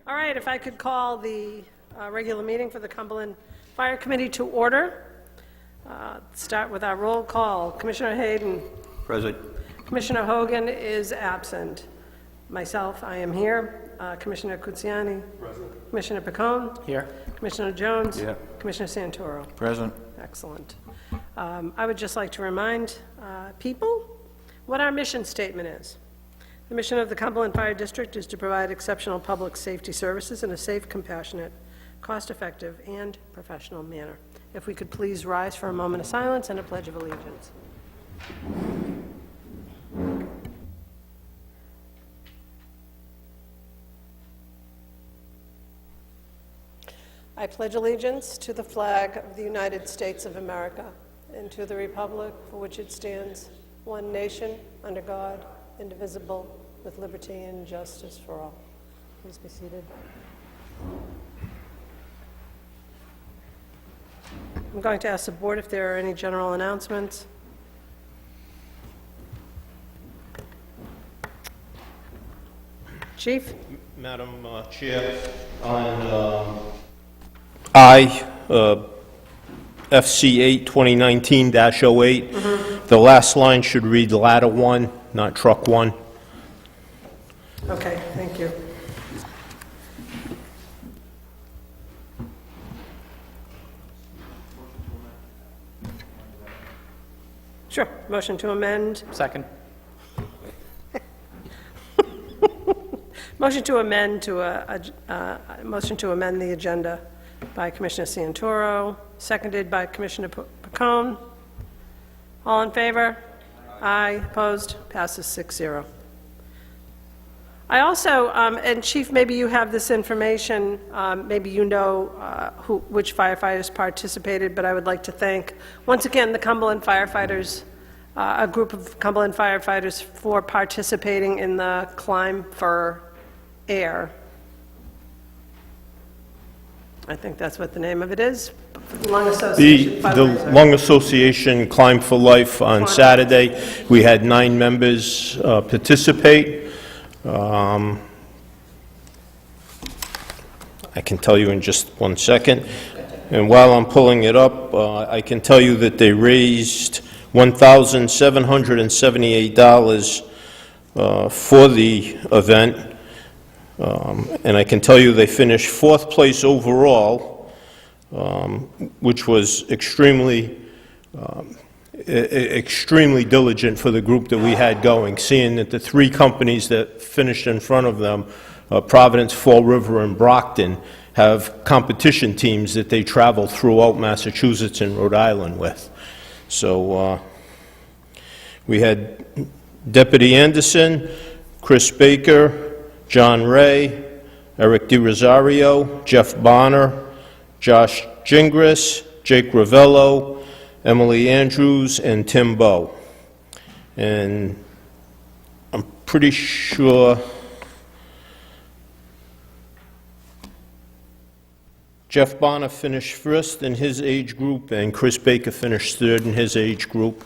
All right, if I could call the regular meeting for the Cumberland Fire Committee to order. Start with our roll call. Commissioner Hayden. Present. Commissioner Hogan is absent. Myself, I am here. Commissioner Cucciani. Present. Commissioner Picone. Here. Commissioner Jones. Here. Commissioner Santoro. Present. Excellent. I would just like to remind people what our mission statement is. The mission of the Cumberland Fire District is to provide exceptional public safety services in a safe, compassionate, cost-effective, and professional manner. If we could please rise for a moment of silence and a pledge of allegiance. I pledge allegiance to the flag of the United States of America and to the republic for which it stands, one nation, under God, indivisible, with liberty and justice for all. Please be seated. I'm going to ask the board if there are any general announcements. Chief? Madam Chair, on FC 8 2019-08, the last line should read ladder 1, not truck 1. Okay, thank you. Sure. Motion to amend. Second. Motion to amend motion to amend the agenda by Commissioner Santoro, seconded by Commissioner Picone. All in favor? Aye. Opposed? Passes 6-0. I also, and Chief, maybe you have this information, maybe you know which firefighters participated, but I would like to thank, once again, the Cumberland firefighters, a group of Cumberland firefighters for participating in the Climb for Air. I think that's what the name of it is. Lung Association The fundraiser. Lung Association Climb for Life on Saturday. We had 9 members participate. I can tell you in just 1 second. And while I'm pulling it up, I can tell you that they raised $1,778 for the event. And I can tell you they finished 4th place overall, which was extremely diligent for the group that we had going, seeing that the 3 companies that finished in front of them, Providence, Fall River, and Brockton, have competition teams that they travel throughout Massachusetts and Rhode Island with. So we had Deputy Anderson, Chris Baker, John Ray, Eric DiRosario, Jeff Bonner, Josh Gingras, Jake Ravello, Emily Andrews, and Tim Bowe. And I'm pretty sure Jeff Bonner finished 1st in his age group, and Chris Baker finished 3rd in his age group.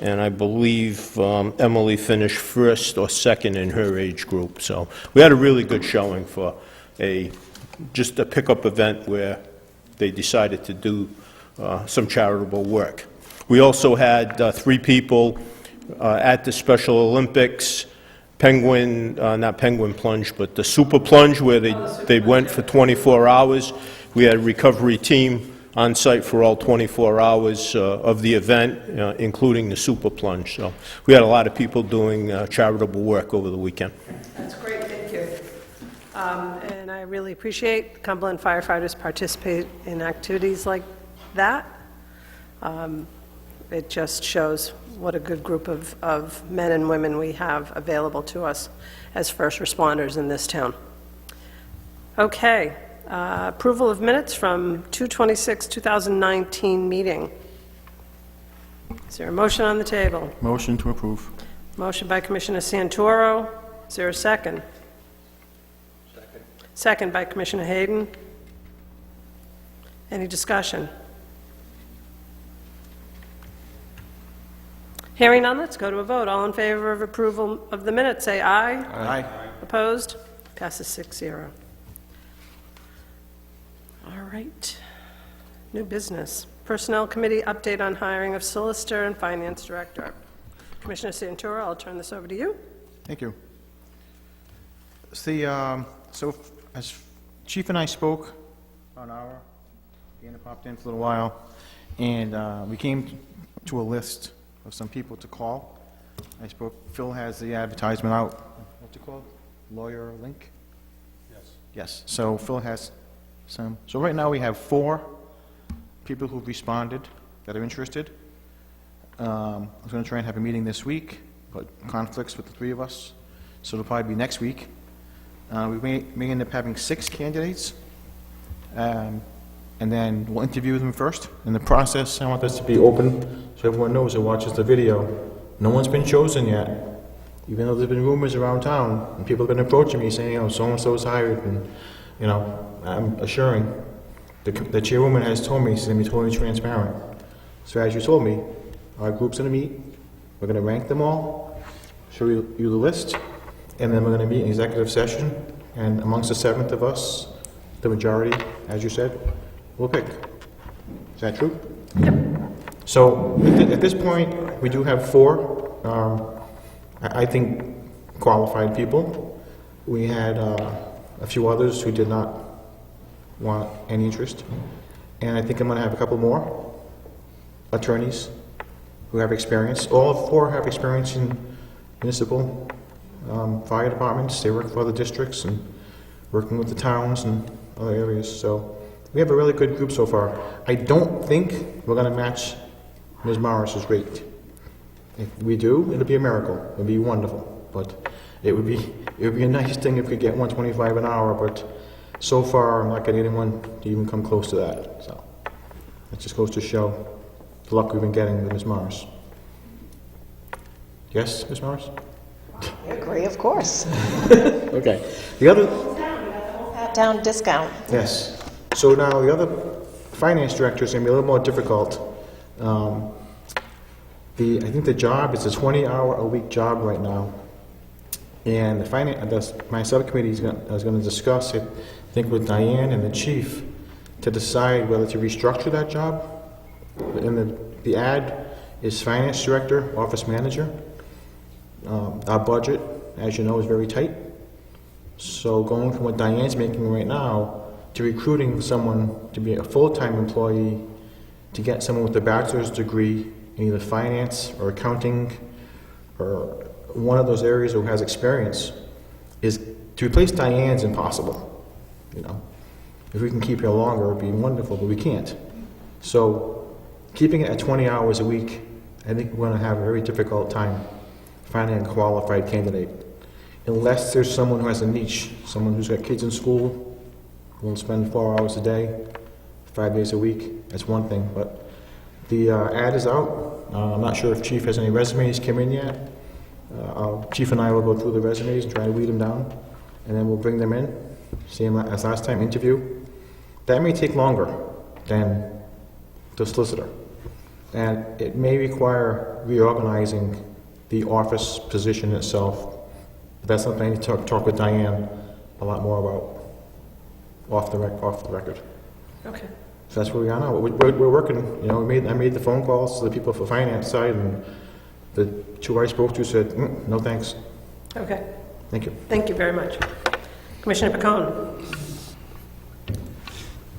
And I believe Emily finished 1st or 2nd in her age group. So we had a really good showing for just a pickup event where they decided to do some charitable work. We also had 3 people at the Special Olympics, not penguin plunge, but the super plunge, where they went for 24 hours. We had a recovery team on site for all 24 hours of the event, including the super plunge. So we had a lot of people doing charitable work over the weekend. That's great, thank you. And I really appreciate Cumberland firefighters participate in activities like that. It just shows what a good group of men and women we have available to us as first responders in this town. Okay, approval of minutes from 2/26/2019 meeting. Is there a motion on the table? Motion to approve. Motion by Commissioner Santoro. Is there a second? Second. Second by Commissioner Hayden. Any discussion? Hearing none, let's go to a vote. All in favor of approval of the minutes, say aye. Aye. Opposed? Passes 6-0. All right. New business. Personnel Committee update on hiring of solicitor and finance director. Commissioner Santoro, I'll turn this over to you. Thank you. So as Chief and I spoke about an hour, Dana popped in for a little while, and we came to a list of some people to call. I spoke, Phil has the advertisement out. What's it called? Lawyer Link? Yes. Yes, so Phil has some. So right now we have 4 people who've responded that are interested. I was going to try and have a meeting this week, but conflicts with the 3 of us, so it'll probably be next week. We may end up having 6 candidates, and then we'll interview them first. In the process, I want this to be open so everyone knows who watches the video. No one's been chosen yet, even though there's been rumors around town, and people have been approaching me saying, oh, so-and-so is hired, and, you know, I'm assuring. The chairwoman has told me she's going to be totally transparent. So as you told me, our group's going to meet, we're going to rank them all, show you the list, and then we're going to meet in executive session, and amongst the 7th of us, the majority, as you said, will pick. Is that true? Yep. So at this point, we do have 4, I think, qualified people. We had a few others who did not want any interest, and I think I'm going to have a couple more attorneys who have experience. All 4 have experience in municipal fire departments. They work for other districts and working with the towns and other areas. So we have a really good group so far. I don't think we're going to match Ms. Morris's rate. If we do, it'll be a miracle. It'll be wonderful. But it would be a nice thing if we could get $125 an hour. But so far, I'm not getting anyone to even come close to that. So it just goes to show the luck we've been getting with Ms. Morris. Yes, Ms. Morris? I agree, of course. Okay. The other, Pat down discount. yes. So now the other finance director is going to be a little more difficult. I think the job is a 20-hour-a-week job right now, and my subcommittee is going to discuss it, I think, with Diane and the chief to decide whether to restructure that job. And the ad is finance director, office manager. Our budget, as you know, is very tight. So going from what Diane's making right now to recruiting someone to be a full-time employee, to get someone with a bachelor's degree in either finance or accounting or one of those areas who has experience, is to replace Diane's impossible. You know, if we can keep her longer, it would be wonderful, but we can't. So keeping it at 20 hours a week, I think we're going to have a very difficult time finding a qualified candidate, unless there's someone who has a niche, someone who's got kids in school, who will spend 4 hours a day, 5 days a week. That's one thing. But the ad is out. I'm not sure if Chief has any resumes come in yet. Chief and I will go through the resumes and try to weed them down, and then we'll bring them in, same as last time, interview. That may take longer than the solicitor, and it may require reorganizing the office position itself. That's something I need to talk with Diane a lot more about off the record. Okay. So that's where we are now. We're working. You know, I made the phone calls to the people for finance side, and the 2 I spoke to said, no thanks. Okay. Thank you. Thank you very much. Commissioner Pacone.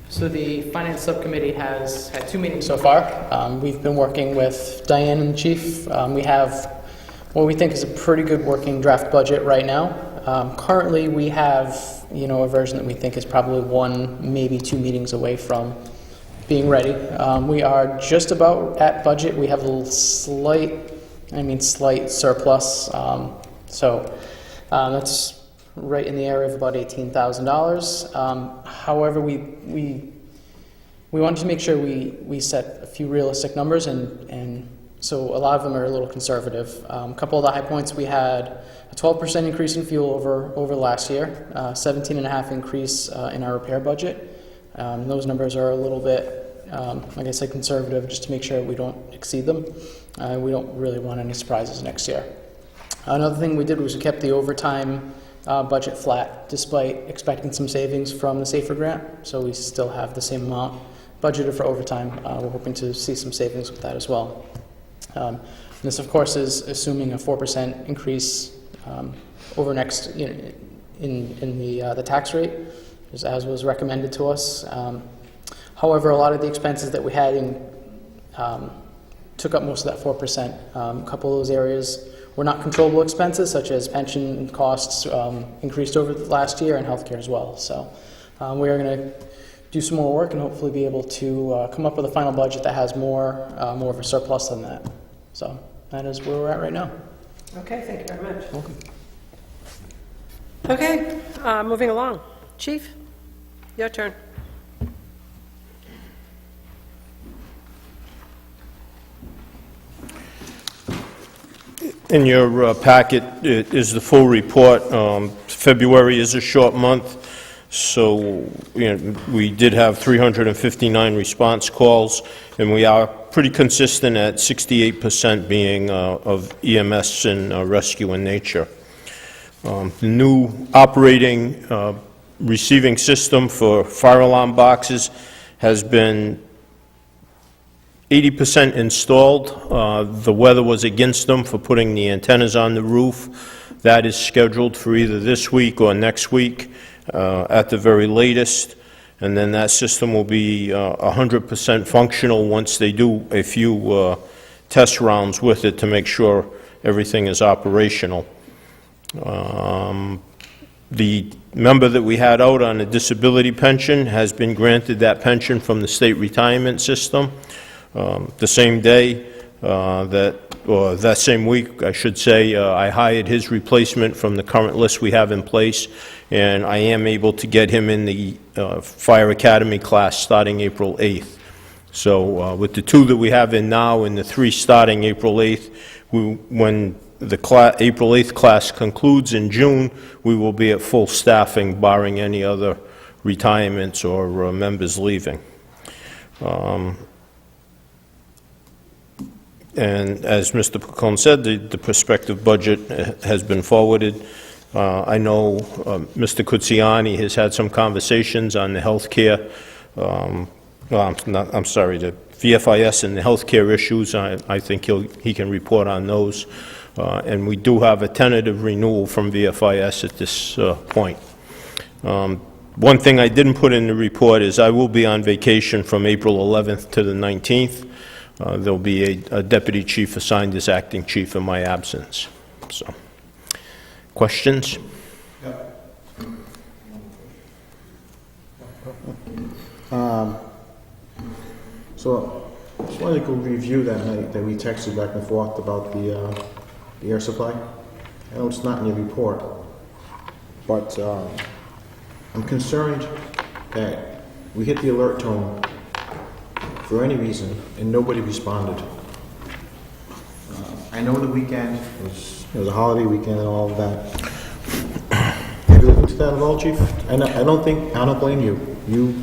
So the Finance Subcommittee has had 2 meetings so far. We've been working with Diane and the Chief. We have what we think is a pretty good working draft budget right now. Currently, we have, a version that we think is probably 1, maybe 2 meetings away from being ready. We are just about at budget. We have a slight surplus. So that's right in the area of about $18,000. However, we wanted to make sure we set a few realistic numbers, and so a lot of them are a little conservative. A couple of the high points, we had a 12% increase in fuel over last year, 17.5% increase in our repair budget. Those numbers are a little bit, like I said, conservative, just to make sure we don't exceed them. We don't really want any surprises next year. Another thing we did was we kept the overtime budget flat, despite expecting some savings from the SAFER grant. So we still have the same amount budgeted for overtime. We're hoping to see some savings with that as well. This, of course, is assuming a 4% increase over next in the tax rate, as was recommended to us. However, a lot of the expenses that we had took up most of that 4%. A couple of those areas were not controllable expenses, such as pension costs increased over the last year, and healthcare as well. So we are going to do some more work and hopefully be able to come up with a final budget that has more of a surplus than that. So that is where we're at right now. Okay, thank you very much. Welcome. Okay, moving along. Chief, your turn. In your packet is the full report. February is a short month, so we did have 359 response calls, and we are pretty consistent at 68% being of EMS and rescue in nature. The new operating receiving system for fire alarm boxes has been 80% installed. The weather was against them for putting the antennas on the roof. That is scheduled for either this week or next week at the very latest. And then that system will be 100% functional once they do a few test rounds with it to make sure everything is operational. The member that we had out on a disability pension has been granted that pension from the state retirement system. The same day that same week, I should say, I hired his replacement from the current list we have in place, and I am able to get him in the Fire Academy class starting April 8th. So with the 2 that we have in now and the 3 starting April 8th, when the April 8th class concludes in June, we will be at full staffing, barring any other retirements or members leaving. And as Mr. Pacone said, the prospective budget has been forwarded. I know Mr. Cucciani has had some conversations on the health care, the VFIS and the health care issues. I think he can report on those. And we do have a tentative renewal from VFIS at this point. One thing I didn't put in the report is I will be on vacation from April 11th to the 19th. There'll be a deputy chief assigned as acting chief in my absence. So, questions? So, I just wanted to go review that night that we texted back and forth about the air supply. I know it's not in your report, but I'm concerned that we hit the alert tone for any reason, and nobody responded. I know the weekend was a holiday weekend and all of that. Have you looked at that at all, Chief? I don't blame you. You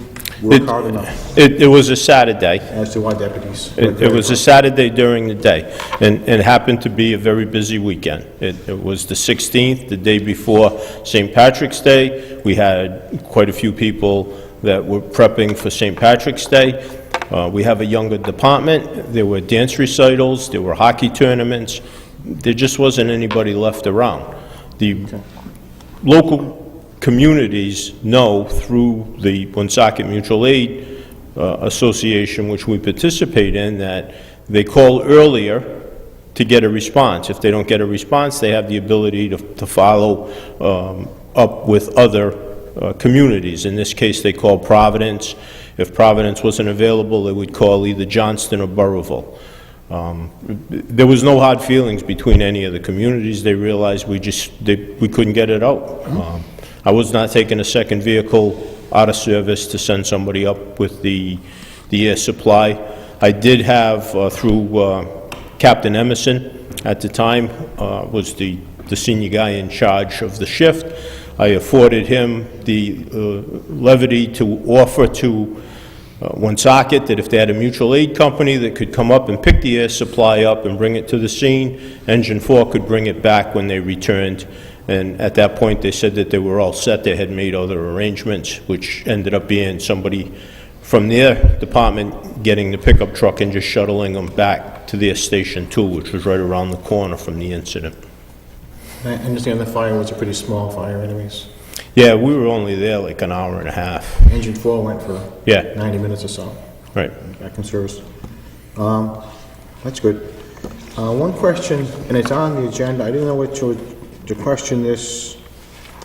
work hard enough. It was a Saturday. As to our deputies. It was a Saturday during the day, and it happened to be a very busy weekend. It was the 16th, the day before St. Patrick's Day. We had quite a few people that were prepping for St. Patrick's Day. We have a younger department. There were dance recitals. There were hockey tournaments. There just wasn't anybody left around. The local communities know through the Woonsocket Mutual Aid Association, which we participate in, that they call earlier to get a response. If they don't get a response, they have the ability to follow up with other communities. In this case, they call Providence. If Providence wasn't available, they would call either Johnston or Burrillville. There was no hard feelings between any of the communities. They realized we couldn't get it out. I was not taking a second vehicle out of service to send somebody up with the air supply. I did have, through Captain Emerson at the time, was the senior guy in charge of the shift. I afforded him the levity to offer to Woonsocket that if they had a mutual aid company that could come up and pick the air supply up and bring it to the scene, Engine 4 could bring it back when they returned And at that point, they said that they were all set. They had made other arrangements, which ended up being somebody from their department getting the pickup truck and just shuttling them back to their Station 2, which was right around the corner from the incident. I understand the fire was a pretty small fire anyways. Yeah, we were only there like an hour and a half. Engine 4 went for Yeah, 90 minutes or so. right. Back in service. That's good. One question, and it's on the agenda, I didn't know what to question this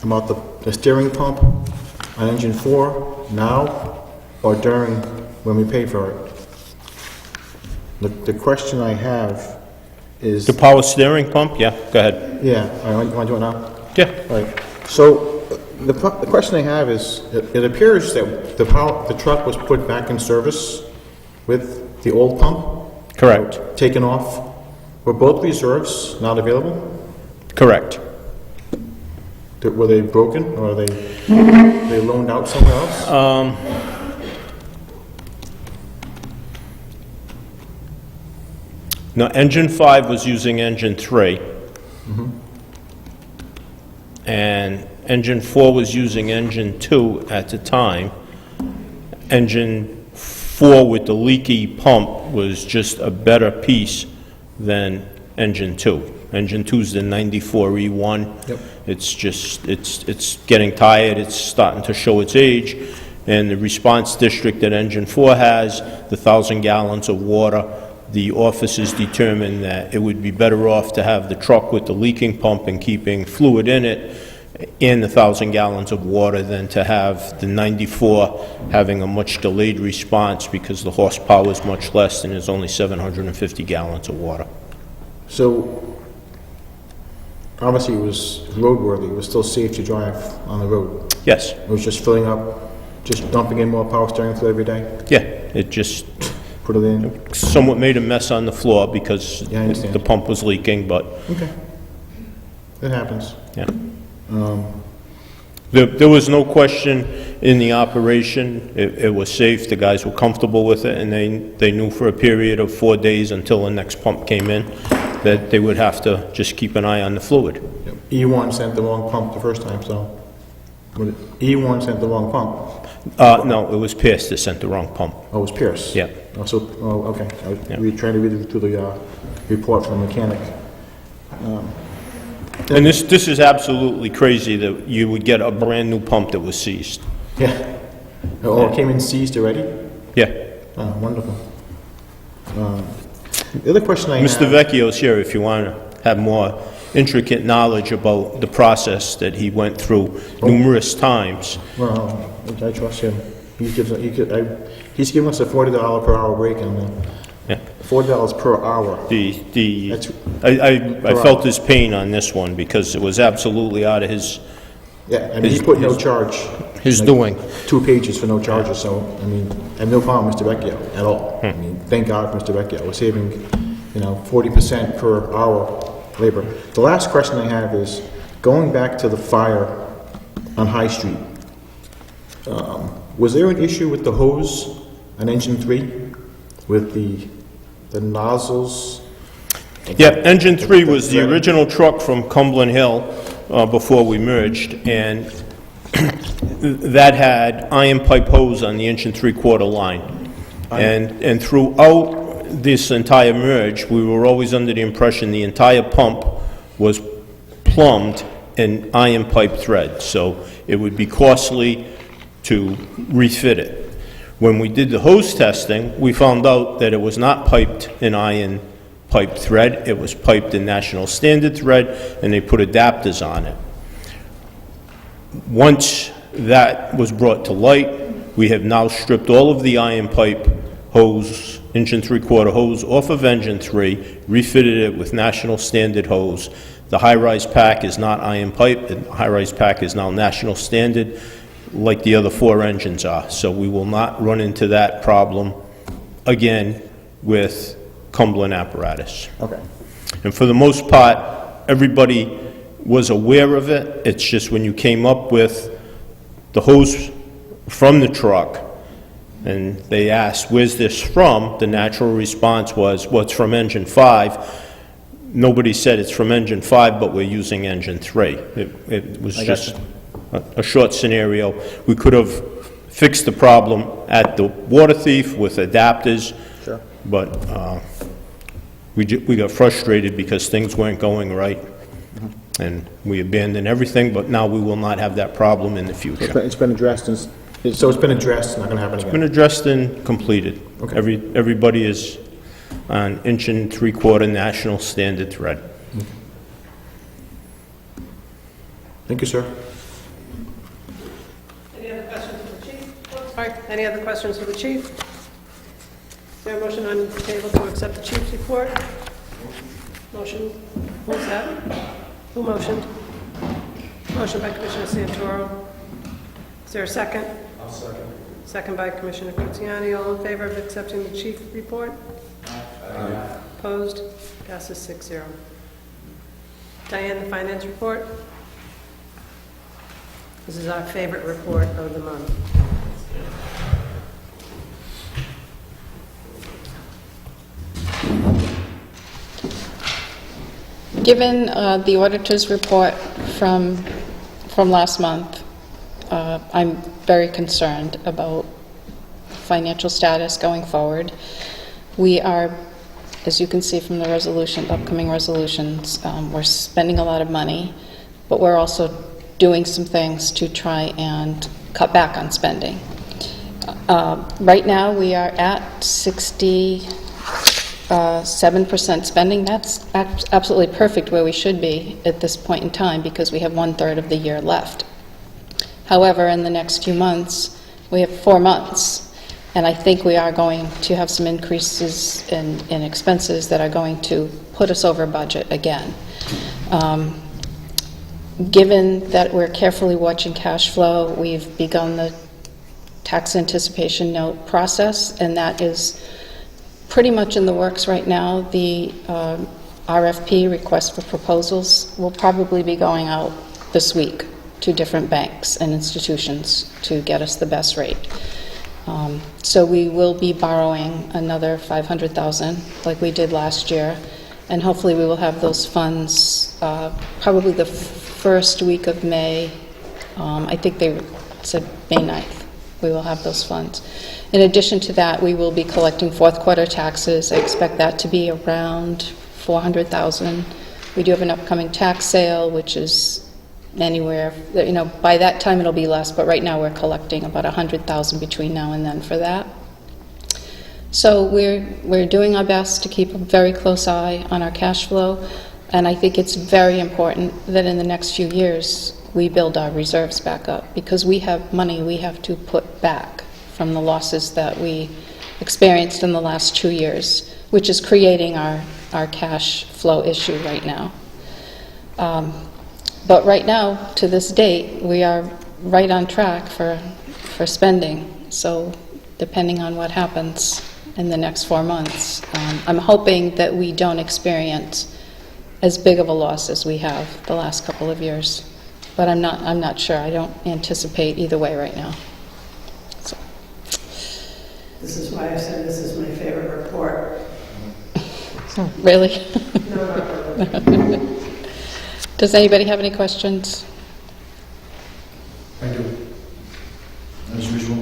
about the steering pump on engine 4 now or during when we pay for it. The question I have is... The power steering pump? Yeah, go ahead. Yeah, I want to do it now? Yeah. Right. So the question I have is, it appears that the truck was put back in service with the old pump? Correct. Taken off. Were both reserves not available? Correct. Were they broken, or are they loaned out somewhere else? No, engine 5 was using engine 3. And engine 4 was using engine 2 at the time. Engine 4 with the leaky pump was just a better piece than engine 2. Engine 2 is the 94 E1. Yep. It's just, it's getting tired, it's starting to show its age, and the response district that engine 4 has, the 1,000 gallons of water, the officers determined that it would be better off to have the truck with the leaking pump and keeping fluid in it and the 1,000 gallons of water than to have the 94 having a much delayed response because the horsepower is much less and there's only 750 gallons of water. So, obviously it was roadworthy, it was still safe to drive on the road. Yes. It was just filling up, just dumping in more power steering fluid every day, Yeah, it just put it in. somewhat made a mess on the floor because Yeah, I understand. the pump was leaking, but Okay. It happens. yeah. There was no question in the operation. It was safe, the guys were comfortable with it, and they knew for a period of 4 days until the next pump came in that they would have to just keep an eye on the fluid. Yep. E1 sent the wrong pump the first time, so. E1 sent the wrong pump. No, it was Pierce that sent the wrong pump. Oh, it was Pierce? Yeah. Oh, so, okay. Yeah. We tried to read it through the report from the mechanic. And this is absolutely crazy that you would get a brand-new pump that was seized. Yeah. Oh, it came in seized already? Yeah. Oh, wonderful. The other question I have... Mr. Vecchio's here if you want to have more intricate knowledge about the process that he went through numerous times. Well, I trust him. He's giving us a $40 per hour break on that. Yeah. $40 per hour. The That's- I felt his pain on this one because it was absolutely out of his Yeah, I mean, he put no charge. his Like, doing. 2 pages for no charges, so, I mean, I have no problem with Mr. Vecchio at all. I mean, thank God for Mr. Vecchio. We're saving, 40% per hour labor. The last question I have is, going back to the fire on High Street, was there an issue with the hose on engine 3? With the nozzles? Yeah, engine 3 was the original truck from Cumberland Hill before we merged, and that had iron pipe hose on the inch and 3/4 line. And throughout this entire merge, we were always under the impression the entire pump was plumbed in iron pipe thread, so it would be costly to refit it. When we did the hose testing, we found out that it was not piped in iron pipe thread, it was piped in national standard thread, and they put adapters on it. Once that was brought to light, we have now stripped all of the iron pipe hose, inch and 3/4 hose off of engine 3, refitted it with national standard hose. The high-rise pack is not iron pipe, the high-rise pack is now national standard, like the other 4 engines are. So we will not run into that problem again with Cumberland apparatus. Okay. And for the most part, everybody was aware of it. It's just when you came up with the hose from the truck and they asked, where's this from? The natural response was, well, it's from engine 5. nobody said it's from engine 5, but we're using engine 3. It was just a short scenario. We could have fixed the problem at the water thief with adapters, Sure. but we got frustrated because things weren't going right, and we abandoned everything, but now we will not have that problem in the future. It's been addressed, and so it's been addressed, it's not going to happen again? Been addressed and completed. Okay. Everybody is on 1 3/4 national standard thread. Thank you, sir. Any other questions for the chief? Sorry, any other questions for the chief? Is there a motion on the table to accept the chief's report? Motion, who's that? Who motioned? Motion by Commissioner Santoro. Is there a second? I'll second. Second by Commissioner Cruciani. All in favor of accepting the chief report? Aye. Opposed? Passes 6-0. Diane, the finance report? This is our favorite report of the month. Given the auditor's report from last month, I'm very concerned about financial status going forward. We are, as you can see from the upcoming resolutions, we're spending a lot of money, but we're also doing some things to try and cut back on spending. Right now, we are at 67% spending. That's absolutely perfect where we should be at this point in time because we have 1/3 of the year left. However, in the next few months, we have 4 months, and I think we are going to have some increases in expenses that are going to put us over budget again. Given that we're carefully watching cash flow, we've begun the tax anticipation note process, and that is pretty much in the works right now. The RFP, request for proposals, will probably be going out this week to different banks and institutions to get us the best rate. So we will be borrowing another $500,000 like we did last year, and hopefully we will have those funds probably the first week of May. I think they said May 9th. We will have those funds. In addition to that, we will be collecting fourth quarter taxes. I expect that to be around $400,000. We do have an upcoming tax sale, which is anywhere, by that time it'll be less, but right now we're collecting about $100,000 between now and then for that. So we're doing our best to keep a very close eye on our cash flow, and I think it's very important that in the next few years we build our reserves back up, because we have money we have to put back from the losses that we experienced in the last 2 years, which is creating our cash flow issue right now. But right now, to this date, we are right on track for spending. So depending on what happens in the next 4 months, I'm hoping that we don't experience as big of a loss as we have the last couple of years. But I'm not sure. I don't anticipate either way right now. So. This is why I said this is my favorite report. Really? No, not really. Does anybody have any questions? I do. As usual.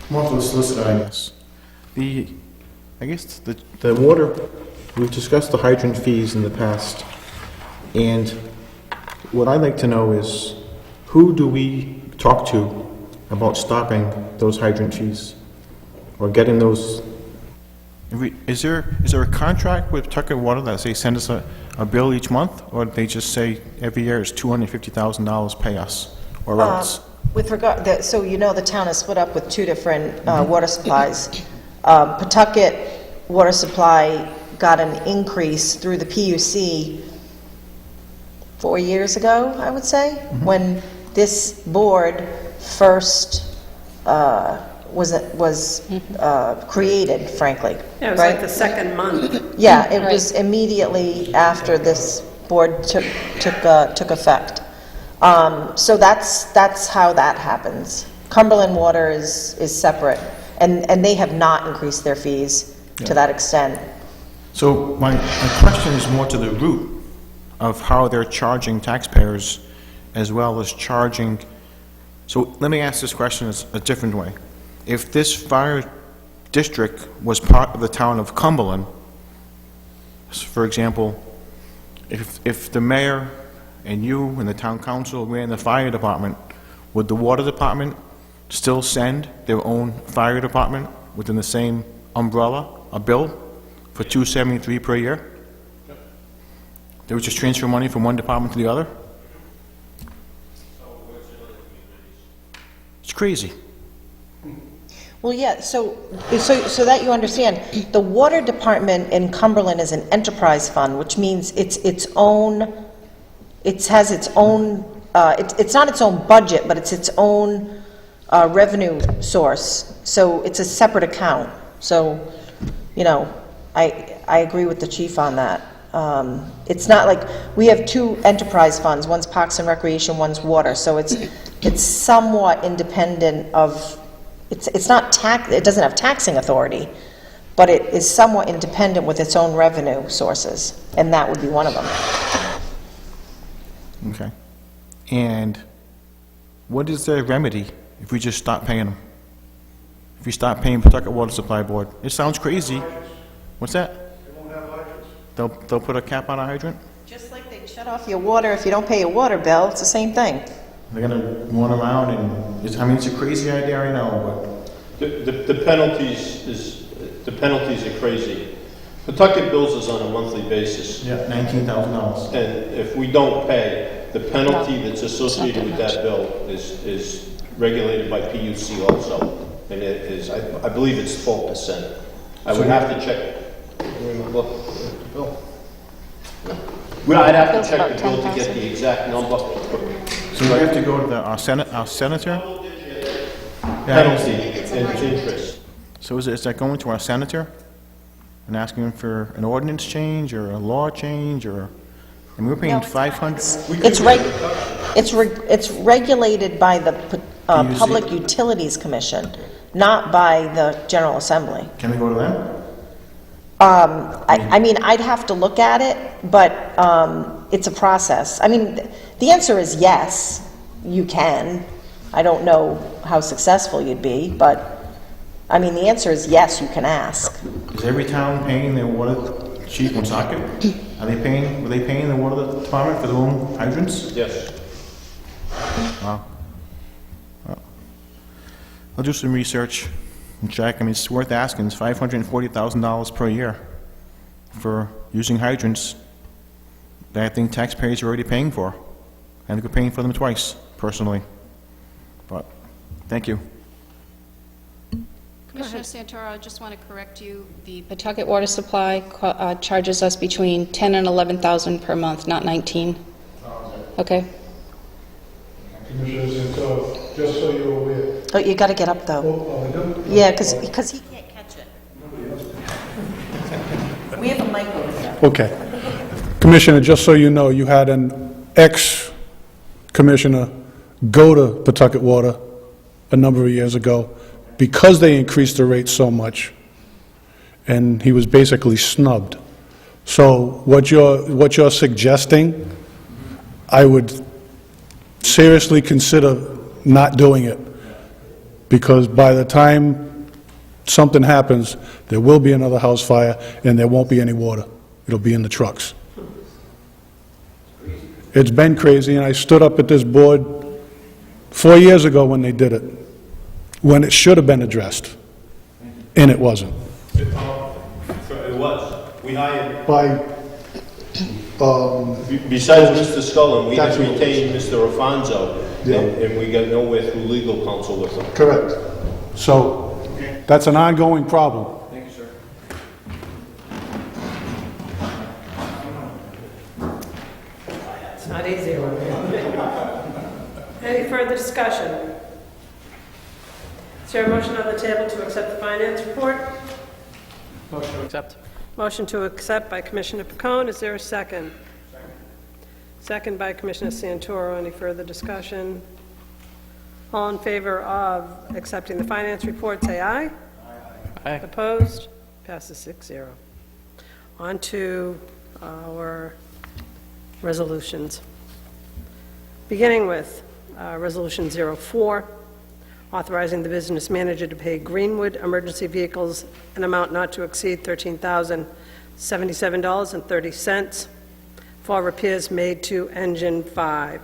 More for the solicitor, I guess. The water, we've discussed the hydrant fees in the past, and what I'd like to know is, who do we talk to about stopping those hydrant fees? Or getting those? Is there a contract with Tucker Water that they send us a bill each month, or they just say every year is $250,000 pay us, or else? With regard, so the town is split up with 2 different water supplies. Pawtucket Water Supply got an increase through the PUC 4 years ago, I would say, when this board first was created, frankly. Yeah, it was right? like the second month. Yeah, it was immediately after this board took effect. So that's how that happens. Cumberland Water is separate, and they have not increased their fees to that extent. So my question is more to the root of how they're charging taxpayers as well as charging, so let me ask this question a different way. If this fire district was part of the town of Cumberland, for example, if the mayor and you and the town council ran the fire department, would the water department still send their own fire department within the same umbrella, a bill for $273 per year? They would just transfer money from one department to the other? It's crazy. Well, yeah, so that you understand, the water department in Cumberland is an enterprise fund, which means it's its own, it has its own, it's not its own budget, but it's its own revenue source. So it's a separate account. So, you know, I agree with the chief on that. It's not like, we have two enterprise funds, one's Parks and Recreation, one's water, so it's somewhat independent of, it's not it doesn't have taxing authority, but it is somewhat independent with its own revenue sources, and that would be one of them. Okay. And what is the remedy if we just stop paying them? If we stop paying Pawtucket Water Supply Board? It sounds crazy. What's that? They'll put a cap on a hydrant? Just like they shut off your water if you don't pay your water bill, it's the same thing. They're gonna run around and, I mean, it's a crazy idea, I know, The penalties are crazy. Pawtucket bills us on a monthly basis. but, yeah, $19,000. And if we don't pay, the penalty that's associated with that bill is regulated by PUC also. And it is, I believe it's 12%. I would have to check. Well, I'd have to check the bill to get the exact number. So we have to go to our senator? Penalty and interest. So is that going to our senator and asking him for an ordinance change or a law change or, and we're paying No, $500? It's regulated by the PUC? Public Utilities Commission, not by the General Assembly. Can we go to them? I mean, I'd have to look at it, but it's a process. I mean, the answer is yes, you can. I don't know how successful you'd be, but, I mean, the answer is yes, you can ask. Is every town paying their water, Chief Woonsocket? Were they paying the water department for their own hydrants? Yes. Wow. Well, I'll do some research and check. I mean, it's worth asking. It's $540,000 per year for using hydrants that I think taxpayers are already paying for. I think we're paying for them twice, personally. But, thank you. Commissioner Santoro, I just want to correct you. The Pawtucket Water Supply charges us between $10,000 and $11,000 per month, not 19. Okay? Commissioner Santoro, just so you're aware. Oh, you gotta get up, though. Oh, we do? Yeah, because he can't catch it. We have a mic over there. Okay. Commissioner, just so you know, you had an ex-commissioner go to Pawtucket Water a number of years ago because they increased the rate so much, and he was basically snubbed. So what you're suggesting, I would seriously consider not doing it, because by the time something happens, there will be another house fire, and there won't be any water. It'll be in the trucks. It's been crazy, and I stood up at this board 4 years ago when they did it, when it should have been addressed, and it wasn't. It was. We hired, By, besides Mr. Scullin, we had That's what it retained Mr. Alfonso, Yeah. and we got nowhere through legal counsel with him. correct. So, that's an ongoing problem. Thank you, sir. It's not easy. Any further discussion? Is there a motion on the table to accept the finance report? Motion to accept. Motion to accept by Commissioner Pacone. Is there a second? Second by Commissioner Santoro. Any further discussion? All in favor of accepting the finance report, say aye. Aye. Opposed? Passes 6-0. On to our resolutions. Beginning with Resolution 04, authorizing the business manager to pay Greenwood Emergency Vehicles an amount not to exceed $13,077.30 for repairs made to Engine 5.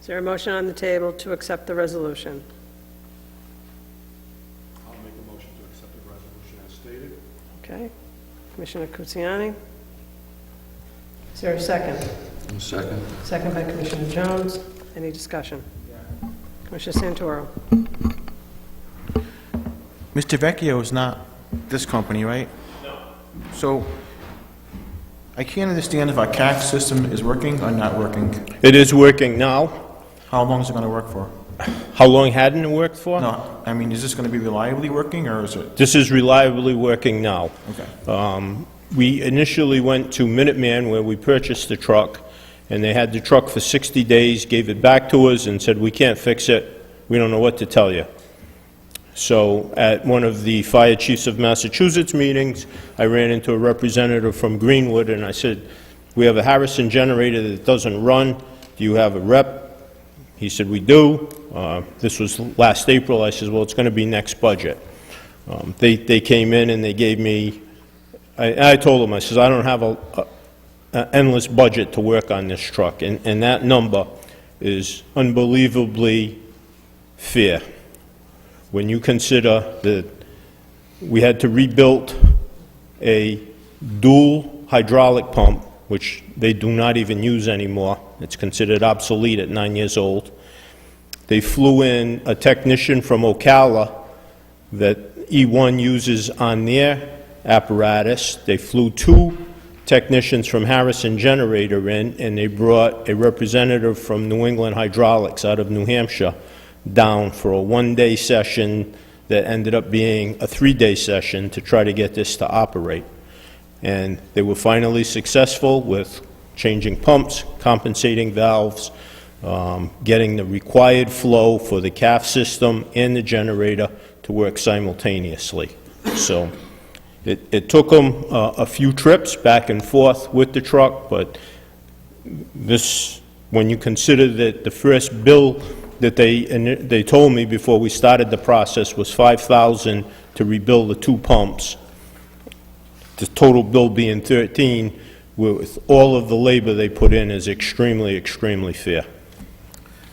Is there a motion on the table to accept the resolution? I'll make a motion to accept the resolution as stated. Okay. Commissioner Kutsiani? Is there a second? Second. Second by Commissioner Jones. Any discussion? Commissioner Santoro? Mr. Vecchio is not this company, right? No. So, I can't understand if our CAF system is working or not working. It is working now. How long is it going to work for? How long hadn't it worked for? No, I mean, is this going to be reliably working, or is it? This is reliably working now. Okay. We initially went to Minuteman, where we purchased the truck, and they had the truck for 60 days, gave it back to us, and said, "We can't fix it. We don't know what to tell you." So at one of the Fire Chiefs of Massachusetts meetings, I ran into a representative from Greenwood, and I said, "We have a Harrison generator that doesn't run. Do you have a rep?" He said, "We do." This was last April. I said, "Well, it's going to be next budget." They came in and they gave me, I told them, I said, "I don't have an endless budget to work on this truck," and that number is unbelievably fair. When you consider that we had to rebuild a dual hydraulic pump, which they do not even use anymore. It's considered obsolete at 9 years old. They flew in a technician from Ocala that E1 uses on their apparatus. They flew 2 technicians from Harrison Generator in, and they brought a representative from New England Hydraulics out of New Hampshire down for a 1-day session that ended up being a 3-day session to try to get this to operate. And they were finally successful with changing pumps, compensating valves, getting the required flow for the CAF system and the generator to work simultaneously. So it took them a few trips back and forth with the truck, but this, when you consider that the first bill that they told me before we started the process was $5,000 to rebuild the 2 pumps, the total bill being $13,000, with all of the labor they put in, is extremely, extremely fair.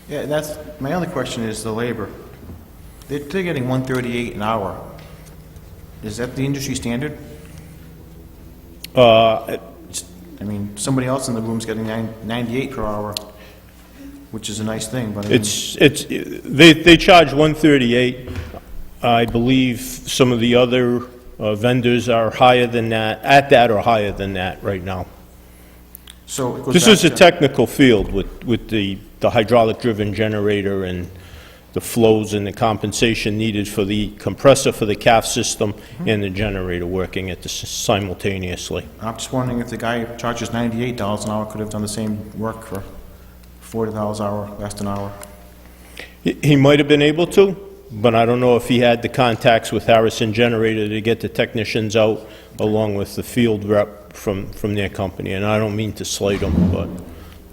Yeah, that's, my other question is the labor. They're getting $138 an hour. Is that the industry standard? I mean, somebody else in the room's getting $98 per hour, which is a nice thing, but I mean, they charge $138. I believe some of the other vendors are higher than that, at that or higher than that right now. so it goes This back is a to- technical field with the hydraulic-driven generator and the flows and the compensation needed for the compressor for the CAF system and the generator working at simultaneously. I'm just wondering if the guy who charges $98 an hour could have done the same work for $40 an hour, less an hour. He might have been able to, but I don't know if he had the contacts with Harrison Generator to get the technicians out, along with the field rep from their company. And I don't mean to slight him, but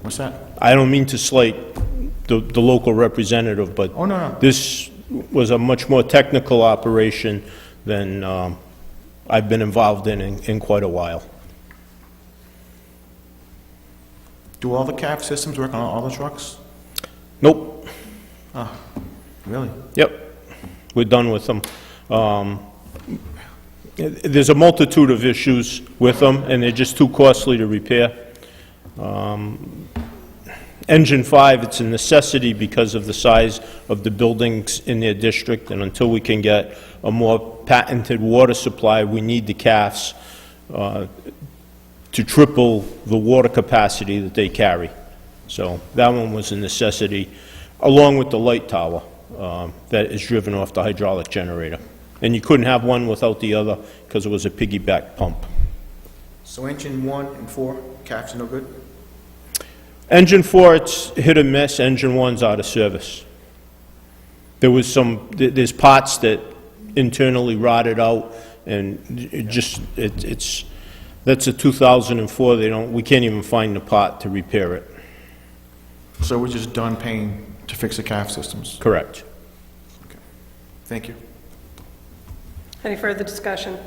What's that? I don't mean to slight the local representative, but Oh, no, no. this was a much more technical operation than I've been involved in quite a while. Do all the CAF systems work on all the trucks? Nope. Really? Yep, we're done with them. There's a multitude of issues with them, and they're just too costly to repair. Engine 5, it's a necessity because of the size of the buildings in their district, and until we can get a more patented water supply, we need the CAFs to triple the water capacity that they carry. So that one was a necessity, along with the light tower that is driven off the hydraulic generator. And you couldn't have one without the other because it was a piggyback pump. So engine 1 and 4, CAFs are no good? Engine 4, it's hit or miss. Engine 1's out of service. There's parts that internally rotted out And that's a 2004, we can't even find the part to repair it. So we're just done paying to fix the CAF systems? Correct. Thank you. Any further discussion?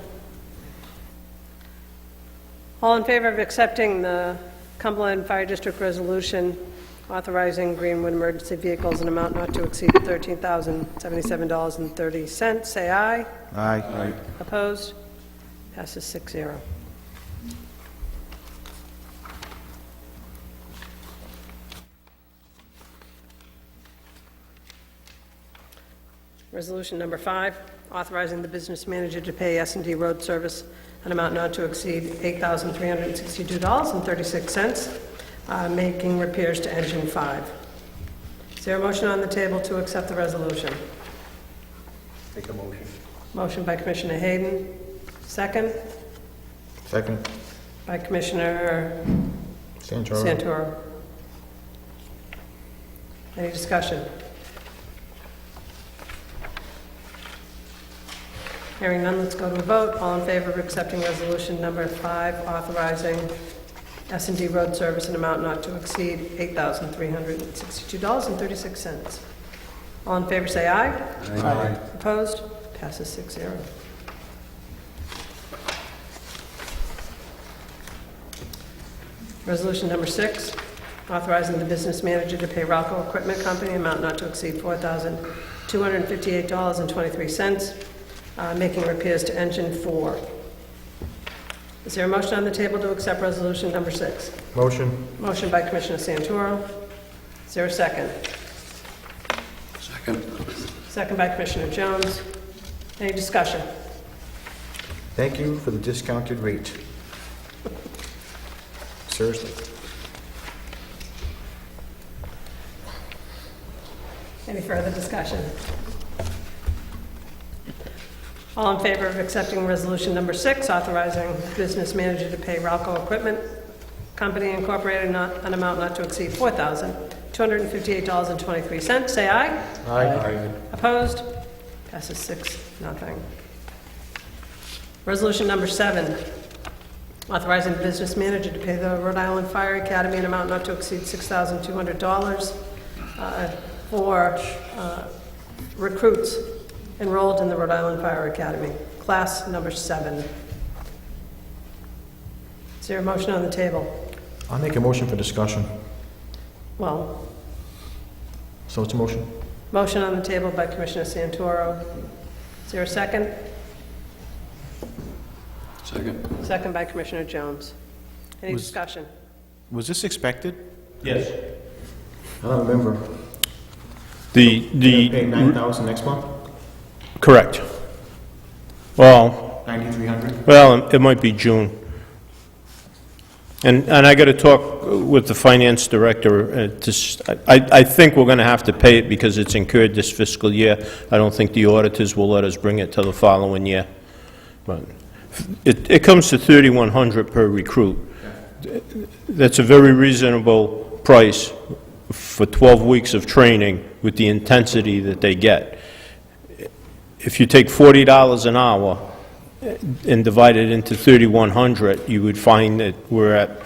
All in favor of accepting the Cumberland Fire District resolution authorizing Greenwood emergency vehicles in amount not to exceed $13,077.30, say aye. Aye. Opposed? Passes 6-0. Resolution number 5, authorizing the business manager to pay S&D Road Service an amount not to exceed $8,362.36, making repairs to engine 5. Is there a motion on the table to accept the resolution? Take a motion. Motion by Commissioner Hayden, second Second. by Commissioner Santoro. Santoro. Any discussion? Hearing none, let's go to a vote. All in favor of accepting resolution number 5, authorizing S&D Road Service an amount not to exceed $8,362.36. All in favor, say aye. Aye. Opposed? Passes 6-0. Resolution number 6, authorizing the business manager to pay Ralco Equipment Company amount not to exceed $4,258.23, making repairs to engine 4. Is there a motion on the table to accept resolution number 6? Motion. Motion by Commissioner Santoro. Is there a second? Second. Second by Commissioner Jones. Any discussion? Thank you for the discounted rate. Seriously. Any further discussion? All in favor of accepting resolution number 6, authorizing business manager to pay Ralco Equipment Company Incorporated an amount not to exceed $4,258.23, say aye. Aye. Opposed? Passes 6-0. Resolution number 7, authorizing the business manager to pay the Rhode Island Fire Academy an amount not to exceed $6,200 for recruits enrolled in the Rhode Island Fire Academy, class number 7. Is there a motion on the table? I'll make a motion for discussion. Well, So it's a motion. motion on the table by Commissioner Santoro. Is there a second? Second. Second by Commissioner Jones. Any Was- discussion? Was this expected? Yes. I don't remember. The Pay 9,000 next month? correct. Well, 9,300? well, it might be June. And I got to talk with the finance director. I think we're going to have to pay it because it's incurred this fiscal year. I don't think the auditors will let us bring it to the following year. But it comes to $3,100 per recruit. That's a very reasonable price for 12 weeks of training with the intensity that they get. If you take $40 an hour and divide it into 3,100, you would find that we're at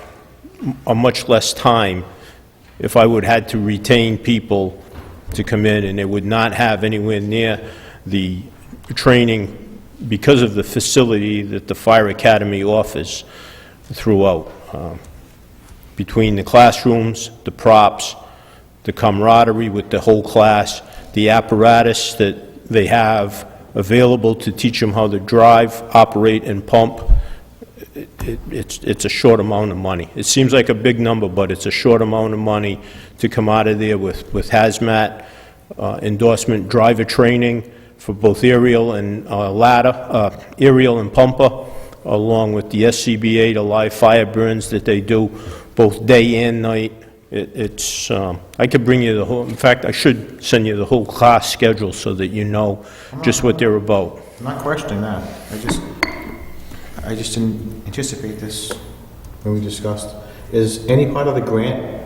a much less time if I would had to retain people to come in, and they would not have anywhere near the training because of the facility that the Fire Academy offers throughout. Between the classrooms, the props, the camaraderie with the whole class, the apparatus that they have available to teach them how to drive, operate, and pump, it's a short amount of money. It seems like a big number, but it's a short amount of money to come out of there with hazmat, endorsement driver training for both aerial and ladder, aerial and pumper, along with the SCBA, the live fire burns that they do both day and night. I could bring you the whole, in fact, I should send you the whole class schedule so that you know just what they're about. I'm not questioning that. I just didn't anticipate this when we discussed. Is any part of the grant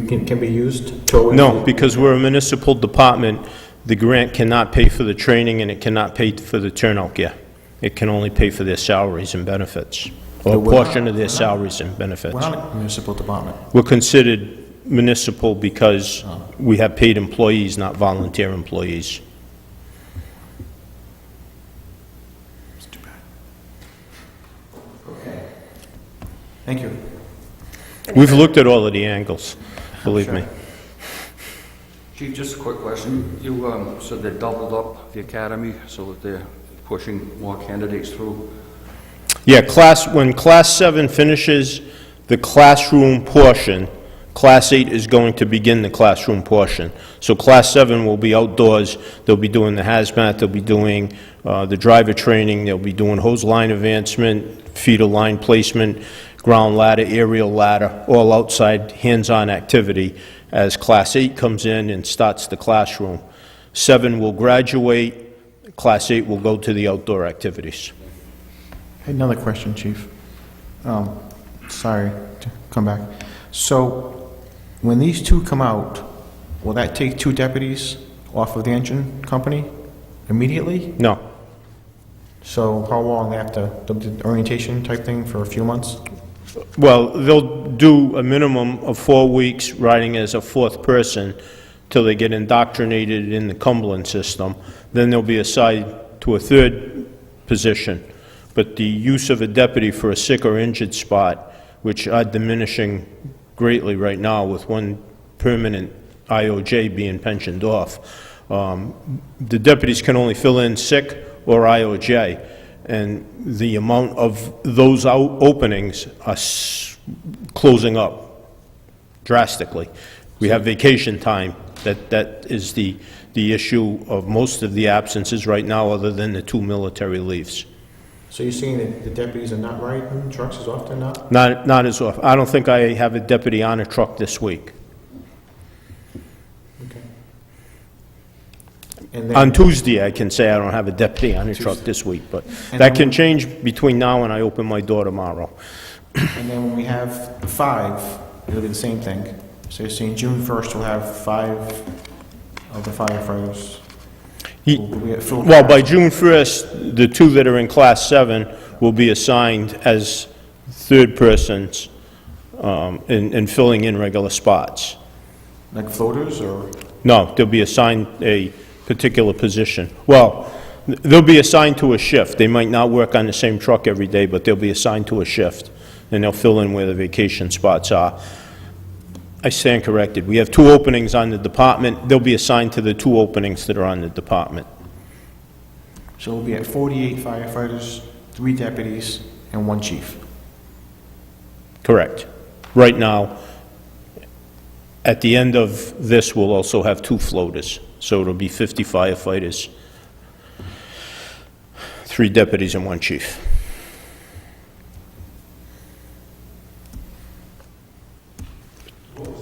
can be used toward? No, because we're a municipal department, the grant cannot pay for the training and it cannot pay for the turnout gear. It can only pay for their salaries and benefits, or a But we're portion not- of their we're not- salaries and benefits. We're not a municipal department. We're considered municipal because we have paid employees, not volunteer employees. It's too bad. Okay. Thank you. We've looked at all of the angles, believe me. Chief, just a quick question. You said they doubled up the academy so that they're pushing more candidates through. Yeah, when Class 7 finishes the classroom portion, Class 8 is going to begin the classroom portion. So Class 7 will be outdoors, they'll be doing the hazmat, they'll be doing the driver training, they'll be doing hose line advancement, feeder line placement, ground ladder, aerial ladder, all outside hands-on activity as Class 8 comes in and starts the classroom. 7 will graduate, Class 8 will go to the outdoor activities. Another question, Chief. Sorry to come back. So, when these two come out, will that take 2 deputies off of the engine company immediately? No. So how long after, the orientation type thing for a few months? Well, they'll do a minimum of 4 weeks riding as a 4th person till they get indoctrinated in the Cumberland system. Then they'll be assigned to a 3rd position. But the use of a deputy for a sick or injured spot, which are diminishing greatly right now with one permanent IOJ being pensioned off, the deputies can only fill in sick or IOJ. And the amount of those openings are closing up drastically. We have vacation time. That is the issue of most of the absences right now, other than the 2 military leaves. So you're saying that the deputies are not riding trucks as often now? Not as often. I don't think I have a deputy on a truck this week. Okay. And then, On Tuesday, I can say I don't have a deputy on a truck this week, but And that then can change between now and I open my door tomorrow. and then when we have 5, it'll be the same thing. So you're saying June 1st, we'll have 5 of the firefighters. Will be at full Well, by capacity. June 1st, the 2 that are in Class 7 will be assigned as 3rd persons in filling in regular spots. Like floaters, or? No, they'll be assigned a particular position. Well, they'll be assigned to a shift. They might not work on the same truck every day, but they'll be assigned to a shift, and they'll fill in where the vacation spots are. I stand corrected. We have 2 openings on the department. They'll be assigned to the 2 openings that are on the department. So we'll be at 48 firefighters, 3 deputies, and 1 chief. Correct. Right now, at the end of this, we'll also have 2 floaters. So it'll be 50 firefighters, 3 deputies, and 1 chief.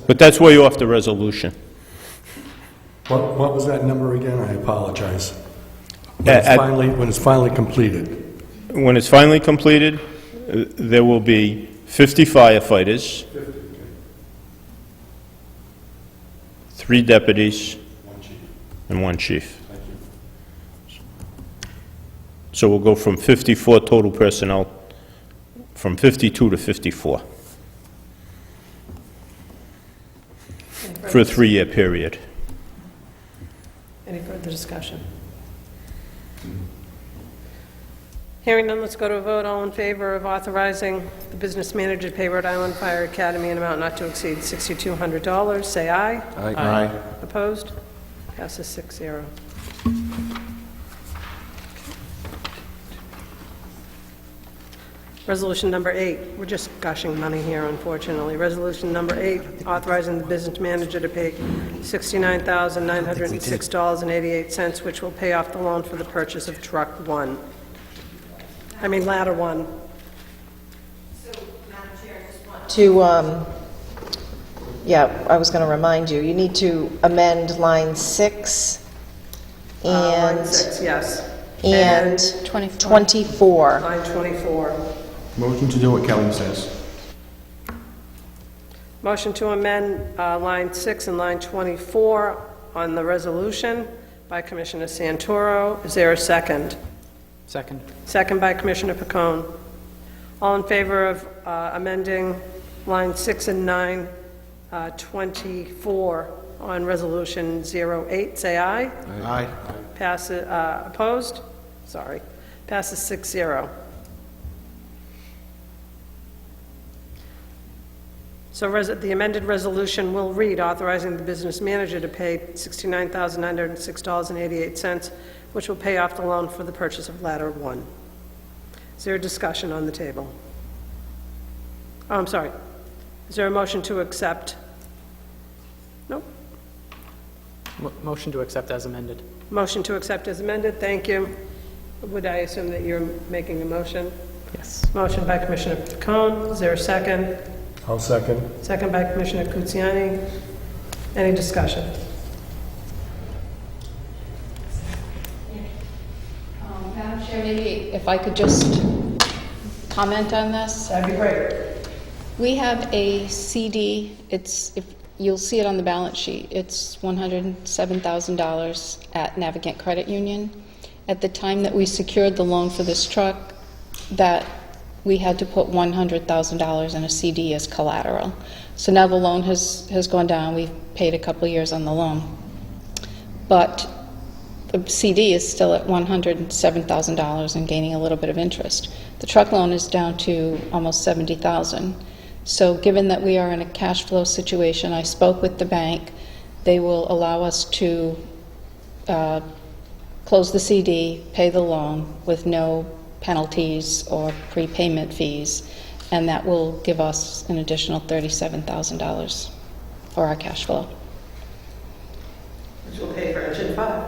But that's way off the resolution. What was that number again? I apologize. At- When it's finally completed. When it's finally completed, there will be 50 firefighters, 3 deputies, and 1 chief. So we'll go from 54 total personnel, from 52 to 54, for a 3-year period. Any further discussion? Hearing none, let's go to a vote. All in favor of authorizing the business manager to pay Rhode Island Fire Academy an amount not to exceed $6,200, say aye. Aye. Opposed? Passes 6-0. Resolution number 8, we're just gushing money here, unfortunately. Resolution number 8, authorizing the business manager to pay $69,906.88, which will pay off the loan for the purchase of truck 1. Ladder 1. I was going to remind you, you need to amend line 6 Line and 6, yes. and 24. 24. Line 24. Motion to do what Kelly says. Motion to amend line 6 and line 24 on the resolution by Commissioner Santoro. Is there a second? Second. Second by Commissioner Pacone. All in favor of amending lines 6 and 9, 24 on Resolution 08, say aye. Aye. Opposed? Sorry. Passes 6-0. So the amended resolution will read, authorizing the business manager to pay $69,906.88, which will pay off the loan for the purchase of Ladder 1. Is there a discussion on the table? Oh, I'm sorry. Is there a motion to accept? Nope. Motion to accept as amended. Motion to accept as amended, thank you. Would I assume that you're making a motion? Yes. Motion by Commissioner Pacone, is there a second? I'll second. Second by Commissioner Kutsiani. Any discussion? Madam Chair, maybe if I could just comment on this. That'd be great. We have a CD, you'll see it on the balance sheet, it's $107,000 at Navigant Credit Union. At the time that we secured the loan for this truck, that we had to put $100,000 in a CD as collateral. So now the loan has gone down, we've paid a couple years on the loan. But the CD is still at $107,000 and gaining a little bit of interest. The truck loan is down to almost $70,000. So given that we are in a cash flow situation, I spoke with the bank. They will allow us to close the CD, pay the loan with no penalties or prepayment fees, and that will give us an additional $37,000 for our cash flow. Which will pay for engine 5.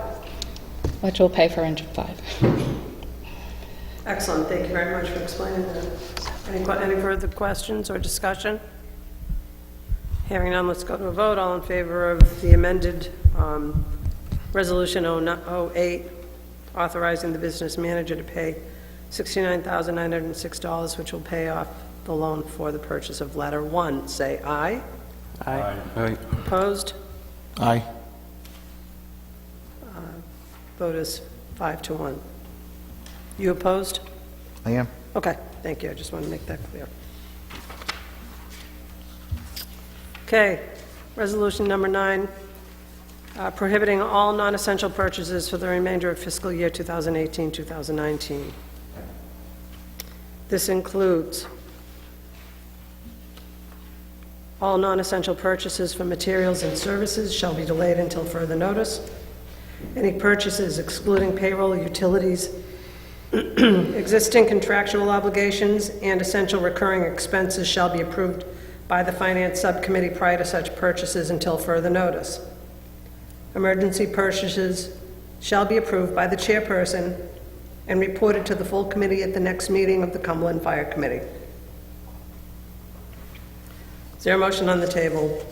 Which will pay for engine 5. Excellent, thank you very much for explaining that. Any further questions or discussion? Hearing none, let's go to a vote. All in favor of the amended Resolution 08, authorizing the business manager to pay $69,906, which will pay off the loan for the purchase of Ladder 1, say aye. Aye. Aye. Opposed? Aye. Vote is 5-1. You opposed? I am. Okay, thank you. I just want to make that clear. Okay, resolution number 9, prohibiting all non-essential purchases for the remainder of fiscal year 2018-2019. This includes all non-essential purchases for materials and services shall be delayed until further notice. Any purchases excluding payroll, utilities, existing contractual obligations, and essential recurring expenses shall be approved by the Finance Subcommittee prior to such purchases until further notice. Emergency purchases shall be approved by the chairperson and reported to the full committee at the next meeting of the Cumberland Fire Committee. Is there a motion on the table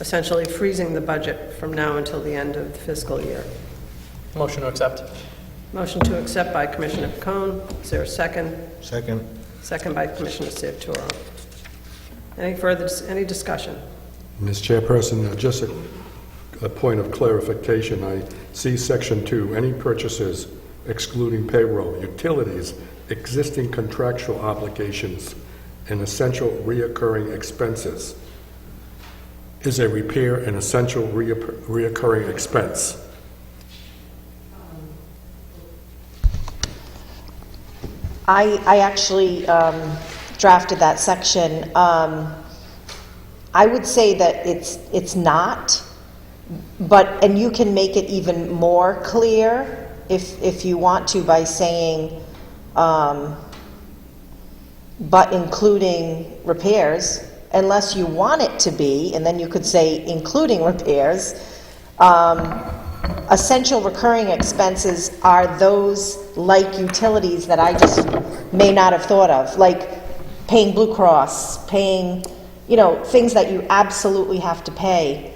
essentially freezing the budget from now until the end of the fiscal year? Motion to accept. Motion to accept by Commissioner Pacone. Is there a second? Second. Second by Commissioner Santoro. Any discussion? Ms. Chairperson, just a point of clarification. I see Section 2, any purchases excluding payroll, utilities, existing contractual obligations, and essential reoccurring expenses. Is a repair an essential reoccurring expense? I actually drafted that section. I would say that it's not, and you can make it even more clear if you want to by saying, but including repairs, unless you want it to be, and then you could say including repairs. Essential recurring expenses are those like utilities that I just may not have thought of, like paying Blue Cross, paying, things that you absolutely have to pay.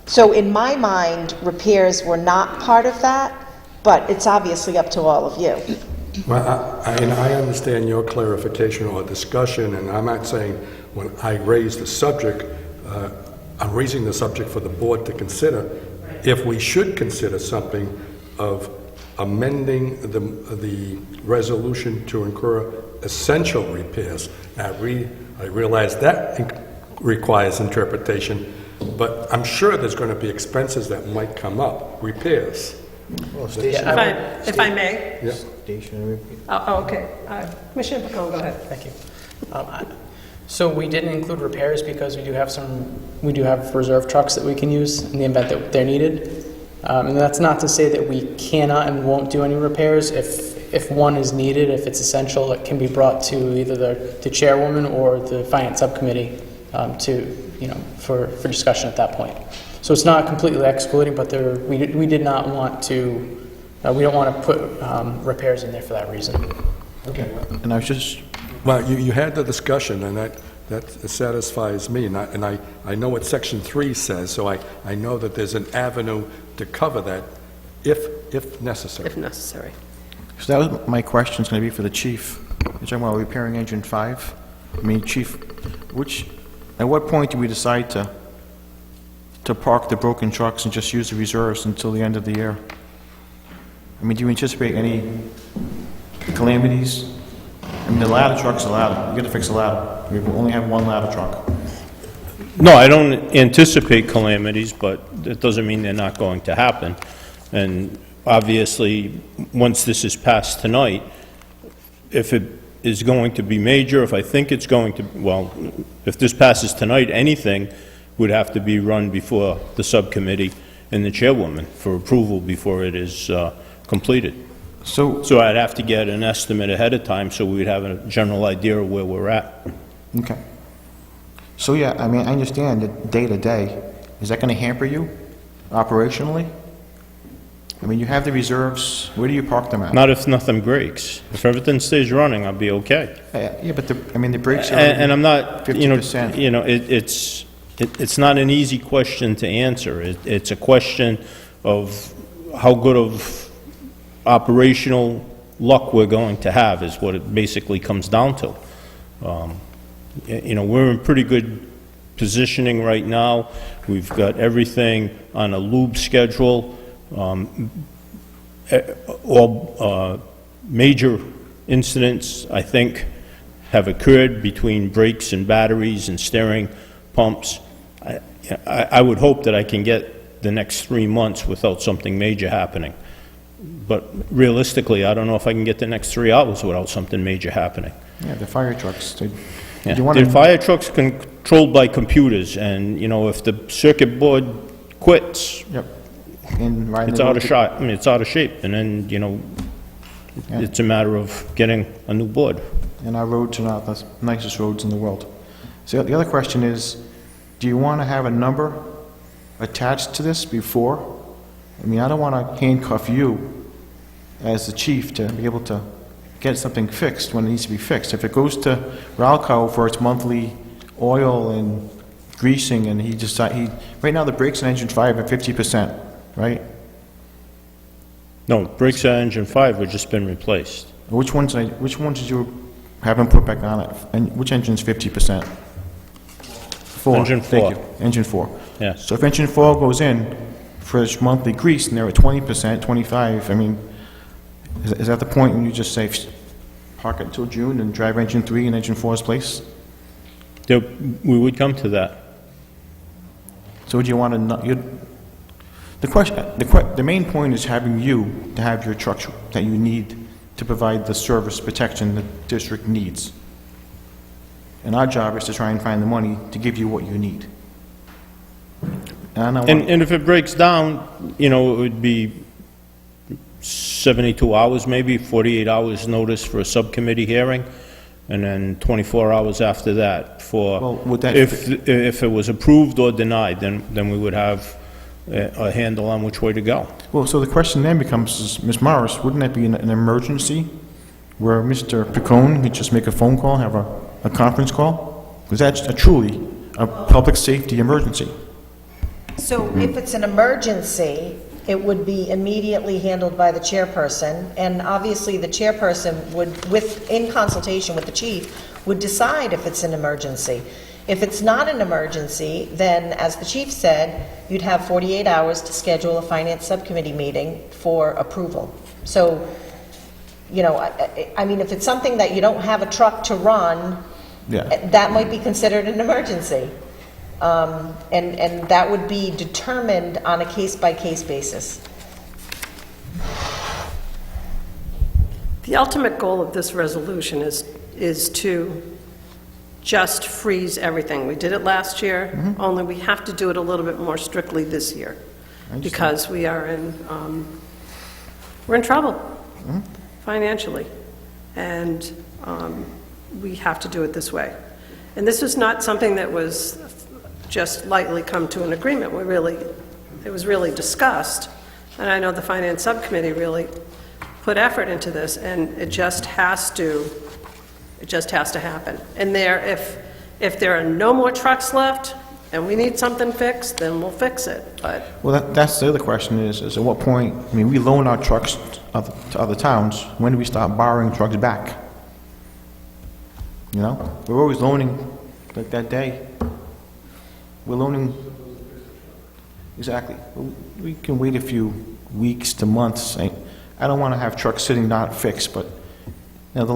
So in my mind, repairs were not part of that, but it's obviously up to all of you. Well, I understand your clarification or discussion, and I'm not saying when I raise the subject, I'm raising the subject for the board to consider. If we should consider something of amending the resolution to incur essential repairs. Now, I realize that requires interpretation, but I'm sure there's going to be expenses that might come up, repairs. If I may. Yeah. Stationary. Okay. Commissioner Pacone, go ahead. Thank you. So we didn't include repairs because we do have reserve trucks that we can use in the event that they're needed. And that's not to say that we cannot and won't do any repairs. If one is needed, if it's essential, it can be brought to either the chairwoman or the finance subcommittee for discussion at that point. So it's not completely excluding, but we did not want to. We don't want to put repairs in there for that reason. Okay. And I was just, Well, you had the discussion, and that satisfies me, and I know what Section 3 says, so I know that there's an avenue to cover that if necessary. If necessary. so that was my question's going to be for the chief. You're talking about repairing engine 5? I mean, chief, at what point do we decide to park the broken trucks and just use the reserves until the end of the year? I mean, do you anticipate any calamities? I mean, the ladder truck's a ladder. You got to fix the ladder. We only have one ladder truck. No, I don't anticipate calamities, but that doesn't mean they're not going to happen. And obviously, once this is passed tonight, if it is going to be major, if I think it's going to, well, if this passes tonight, anything would have to be run before the subcommittee and the chairwoman for approval before it is completed. So, So I'd have to get an estimate ahead of time so we'd have a general idea of where we're at. okay. So, yeah, I mean, I understand that day to day. Is that going to hamper you operationally? I mean, you have the reserves. Where do you park them at? Not if nothing breaks. If everything stays running, I'll be okay. Yeah, but the brakes are... And I'm not, 50%. it's not an easy question to answer. It's a question of how good of operational luck we're going to have is what it basically comes down to. We're in pretty good positioning right now. We've got everything on a lube schedule. All major incidents, I think, have occurred between brakes and batteries and steering pumps. I would hope that I can get the next 3 months without something major happening. But realistically, I don't know if I can get the next 3 hours without something major happening. Yeah, the fire trucks. Yeah. You want The to... fire truck's controlled by computers, and, if the circuit board quits, Yep. And riding it's the out road of to- shot. I mean, it's out of shape, and then, Yeah. it's a matter of getting a new board. And our roads are not the nicest roads in the world. So the other question is, do you want to have a number attached to this before? I mean, I don't want to handcuff you as the chief to be able to get something fixed when it needs to be fixed. If it goes to Ralco for its monthly oil and greasing, and right now the brakes on engine 5 are 50%, right? No, brakes on engine 5 have just been replaced. Which ones did you have them put back on it? And which engine's 50%? 4. Engine Thank 4. you. Engine 4. Yeah. So if engine 4 goes in for its monthly grease and they're at 20%, 25, I mean, is that the point when you just say, park it until June and drive engine 3 in engine 4's place? We would come to that. So would you want to, the main point is having you to have your trucks that you need to provide the service protection the district needs. And our job is to try and find the money to give you what you need. And if it breaks down, it would be 72 hours, maybe 48 hours notice for a subcommittee hearing, and then 24 hours after that for, Well, would that- if it was approved or denied, then we would have a handle on which way to go. Well, so the question then becomes, Ms. Morris, wouldn't that be an emergency where Mr. Picone could just make a phone call, have a conference call? Because that's truly a public safety emergency. So if it's an emergency, it would be immediately handled by the chairperson, and obviously the chairperson would, in consultation with the chief, would decide if it's an emergency. If it's not an emergency, then, as the chief said, you'd have 48 hours to schedule a finance subcommittee meeting for approval. So, you know, I mean, if it's something that you don't have a truck to run, Yeah. that might be considered an emergency. And that would be determined on a case-by-case basis. The ultimate goal of this resolution is to just freeze everything. We did it last year, only we have to do it a little bit more strictly this year, because we are we're in trouble financially, and we have to do it this way. And this is not something that was just lightly come to an agreement. It was really discussed, and I know the Finance Subcommittee really put effort into this, and it just has to happen. And if there are no more trucks left, and we need something fixed, then we'll fix it, but... Well, that's the other question is at what point, I mean, we loan our trucks to other towns, when do we start borrowing trucks back? You know, we're always loaning, like that day, we're loaning, exactly. We can wait a few weeks to months. I don't want to have trucks sitting not fixed, but, you know, if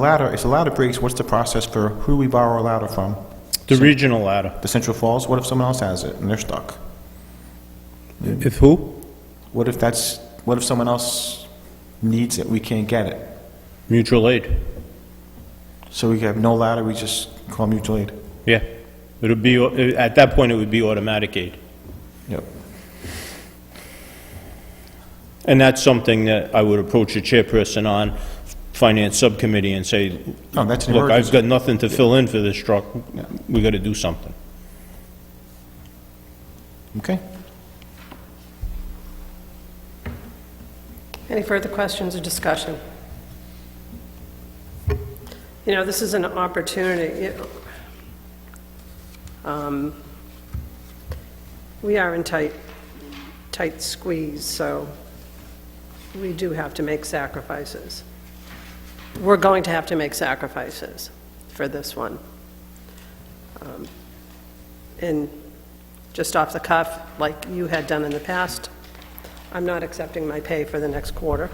the ladder breaks, what's the process for who do we borrow a ladder from? The regional ladder. The Central Falls? What if someone else has it and they're stuck? If who? What if someone else needs it, we can't get it? Mutual aid. So we have no ladder, we just call mutual aid? Yeah. It would be, at that point, it would be automatic aid. Yep. And that's something that I would approach the chairperson on, Finance Subcommittee, and say, No, that's an look, I've emergency. got nothing to fill in for this truck. We got to do something. Okay. Any further questions or discussion? You know, this is an opportunity. We are in tight squeeze, so we do have to make sacrifices. We're going to have to make sacrifices for this one. And just off the cuff, like you had done in the past, I'm not accepting my pay for the next quarter.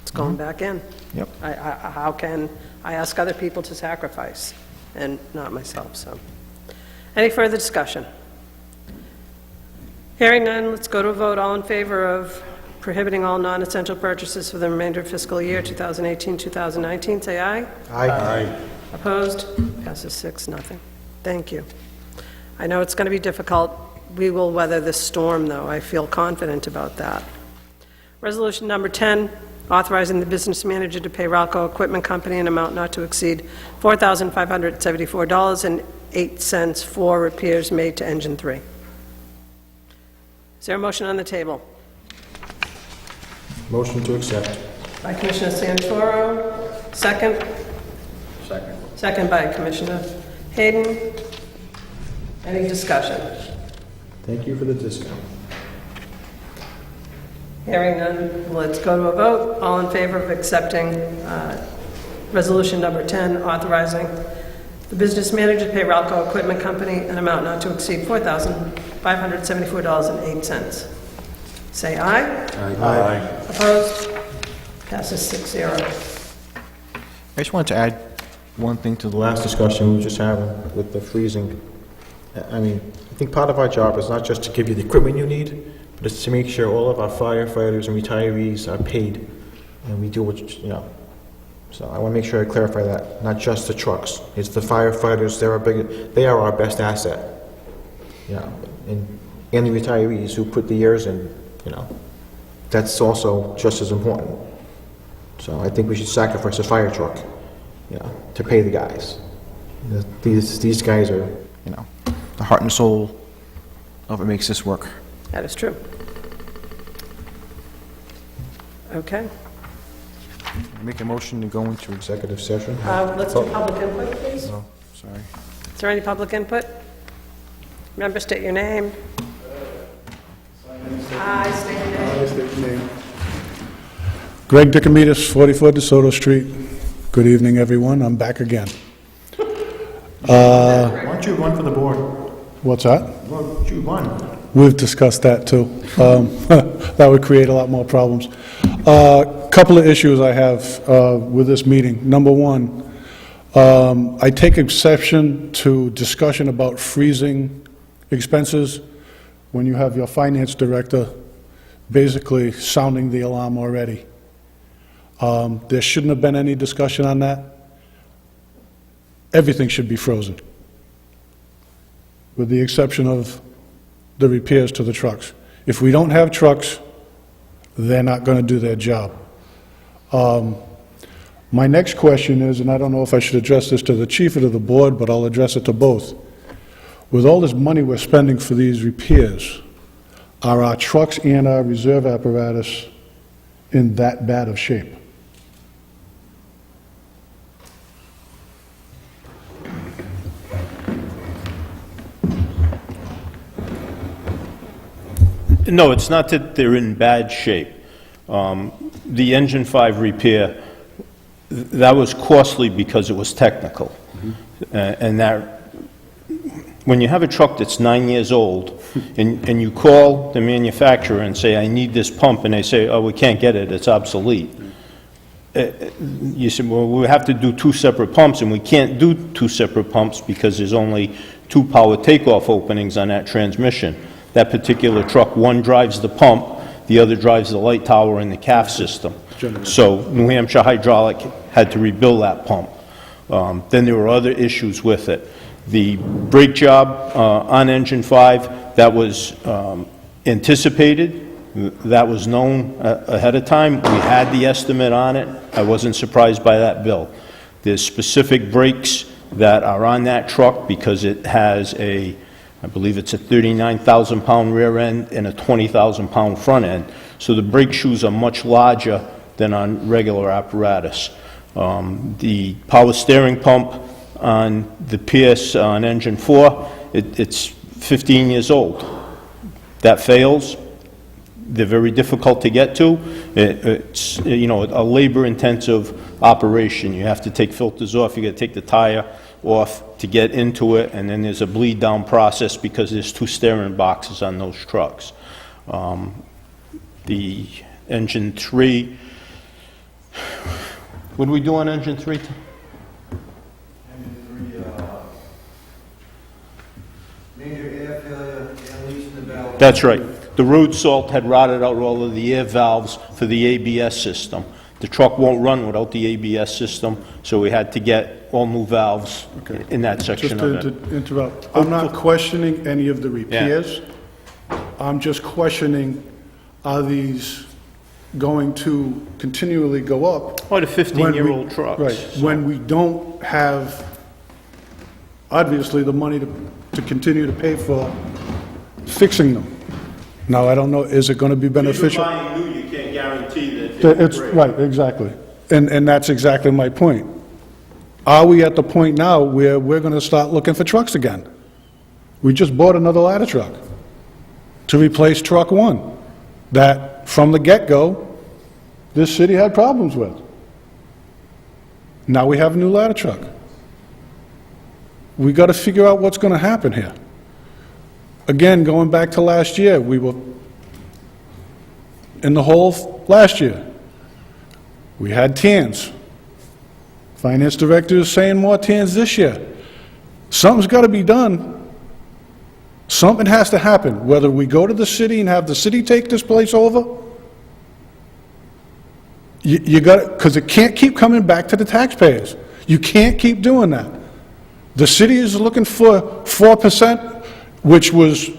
It's going back in. Yep. How can I ask other people to sacrifice and not myself, so. Any further discussion? Hearing none, let's go to a vote. All in favor of prohibiting all non-essential purchases for the remainder of fiscal year 2018-2019, say aye. Aye. Opposed? Passes 6-0. Thank you. I know it's going to be difficult. We will weather this storm, though. I feel confident about that. Resolution number 10, authorizing the business manager to pay Ralco Equipment Company an amount not to exceed $4,574.08 for repairs made to engine 3. Is there a motion on the table? Motion to accept. By Commissioner Santoro. Second? Second. Second by Commissioner Hayden. Any discussion? Thank you for the discount. Hearing none, let's go to a vote. All in favor of accepting resolution number 10, authorizing the business manager to pay Ralco Equipment Company an amount not to exceed $4,574.08. Say aye. Aye. Opposed? Passes 6-0. I just wanted to add one thing to the last discussion we were just having with the freezing. I mean, I think part of our job is not just to give you the equipment you need, but it's to make sure all of our firefighters and retirees are paid, and we do what, you know. So I want to make sure I clarify that, not just the trucks. It's the firefighters, they are our best asset. You know, and the retirees who put the years in, you know, that's also just as important. So I think we should sacrifice a fire truck, you know, to pay the guys. These guys are, you know, the heart and soul of what makes this work. That is true. Okay. Make a motion to go into executive session. Let's do public input, please. Oh, sorry. Is there any public input? Remember, state your name. Aye, state your name. Greg Dickomitis, 44 DeSoto Street. Good evening, everyone. I'm back again. Why don't you run for the board? What's that? Why don't you run? We've discussed that, too. That would create a lot more problems. Couple of issues I have with this meeting. Number one, I take exception to discussion about freezing expenses when you have your finance director basically sounding the alarm already. There shouldn't have been any discussion on that. Everything should be frozen, with the exception of the repairs to the trucks. If we don't have trucks, they're not going to do their job. My next question is, and I don't know if I should address this to the chief or to the board, but I'll address it to both. With all this money we're spending for these repairs, are our trucks and our reserve apparatus in that bad of shape? No, it's not that they're in bad shape. The engine 5 repair, that was costly because it was technical. And that, when you have a truck that's 9 years old, and you call the manufacturer and say, I need this pump, and they say, oh, we can't get it, it's obsolete. You say, well, we have to do 2 separate pumps, and we can't do 2 separate pumps because there's only 2 power takeoff openings on that transmission. That particular truck, one drives the pump, the other drives the light tower and the CAF system. So New Hampshire Hydraulic had to rebuild that pump. Then there were other issues with it. The brake job on engine 5, that was anticipated. That was known ahead of time. We had the estimate on it. I wasn't surprised by that bill. There's specific brakes that are on that truck because it has a, I believe it's a 39,000-pound rear end and a 20,000-pound front end. So the brake shoes are much larger than on regular apparatus. The power steering pump on the PS on engine 4, it's 15 years old. That fails. They're very difficult to get to. It's, you know, a labor-intensive operation. You have to take filters off. You got to take the tire off to get into it, and then there's a bleed-down process because there's 2 steering boxes on those trucks. The engine 3, what do we do on engine 3? Major air failure, air leaks in the valve. That's right. The road salt had rotted out all of the air valves for the ABS system. The truck won't run without the ABS system, so we had to get all new valves in that section of it. Just to interrupt, I'm not questioning any of the repairs. I'm just questioning, are these going to continually go up? Or the when we- 15-year-old trucks. Right, when we don't have, obviously, the money to continue to pay for fixing them. Now, I don't know, is it going to be beneficial? If you're buying new, you can't guarantee that It's, right, exactly. And that's exactly my point. Are we at the point now where we're going to start looking for trucks again? We just bought another ladder truck to replace truck 1 that, from the get-go, this city had problems with. Now we have a new ladder truck. We got to figure out what's going to happen here. Again, going back to last year, we were in the hole last year. We had TANs. Finance director is saying more TANs this year. Something's got to be done. Something has to happen, whether we go to the city and have the city take this place over. You got to, because it can't keep coming back to the taxpayers. You can't keep doing that. The city is looking for 4%, which was,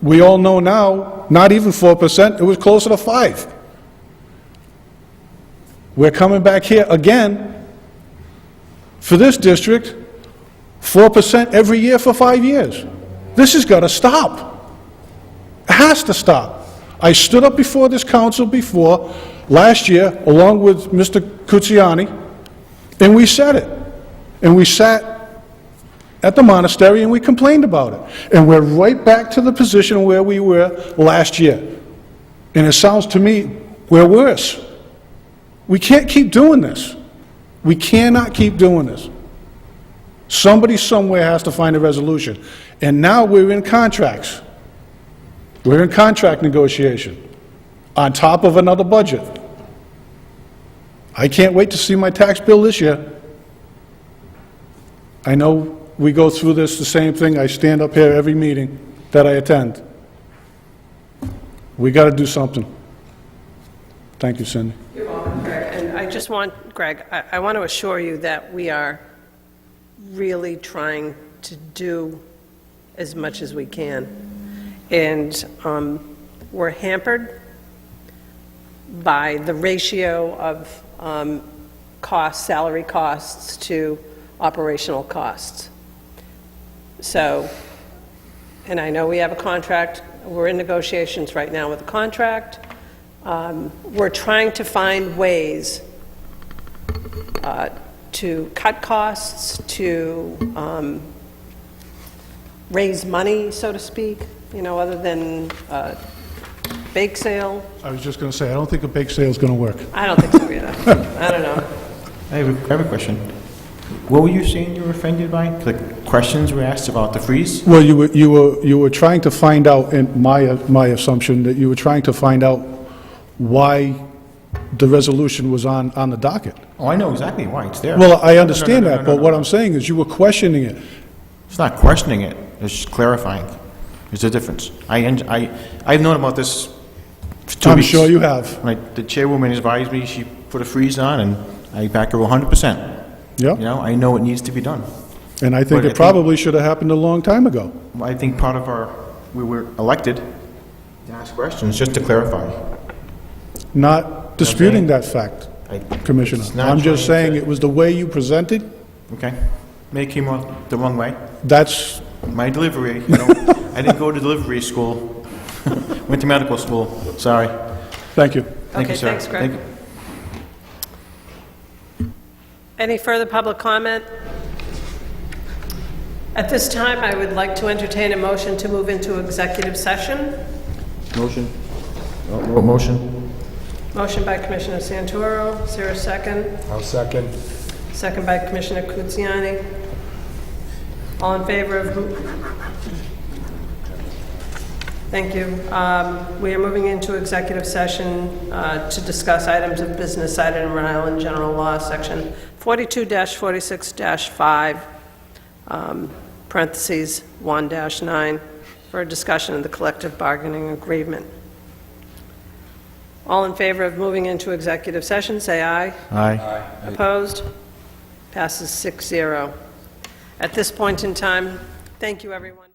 we all know now, not even 4%, it was closer to 5%. We're coming back here again for this district, 4% every year for 5 years. This has got to stop. It has to stop. I stood up before this council before, last year, along with Mr. Cucciani, and we said it. And we sat at the monastery and we complained about it. And we're right back to the position where we were last year. And it sounds to me we're worse. We can't keep doing this. We cannot keep doing this. Somebody somewhere has to find a resolution. And now we're in contracts. We're in contract negotiation, on top of another budget. I can't wait to see my tax bill this year. I know we go through this, the same thing. I stand up here every meeting that I attend. We got to do something. Thank you, Cindy. You're welcome, Greg. And I just want, Greg, I want to assure you that we are really trying to do as much as we can. And we're hampered by the ratio of costs, salary costs to operational costs. So, and I know we have a contract, we're in negotiations right now with a contract. We're trying to find ways to cut costs, to raise money, so to speak, you know, other than bake sale. I was just going to say, I don't think a bake sale is going to work. I don't think so either. I don't know. I have a question. What were you saying you were offended by? The questions were asked about the freeze? Well, you were trying to find out, in my assumption, that you were trying to find out why the resolution was on the docket. Oh, I know exactly why, it's there. Well, I understand No, no, that, no, but no, what no. I'm saying is you were questioning it. It's not questioning it, it's just clarifying. There's a difference. I've known about this for 2 I'm weeks. sure you have. Right, the chairwoman advised me, she put a freeze on, and I back her 100%. You Yeah, know, I know it needs to be done. and I think But I it probably should have happened a long time ago. I think part of we were elected to ask questions, just to clarify. Not disputing that fact, Commissioner. It's not I'm just trying saying to- it was the way you presented, Okay? May it came out the wrong way. that's, My delivery, you know, I didn't go to delivery school. Went to medical school, sorry. thank you. Thank you, Okay, sir. thanks, Greg. Thank you. Any further public comment? At this time, I would like to entertain a motion to move into executive session. Motion. Motion. Motion by Commissioner Santoro. Is there a second? I'll second. Second by Commissioner Kuziani. All in favor of? Thank you. We are moving into executive session to discuss items of business cited in Rhode Island General Law, Section 42-46-5, parentheses 1-9, for a discussion of the collective bargaining agreement. All in favor of moving into executive session, say aye. Aye. Opposed? Passes 6-0. At this point in time, thank you, everyone.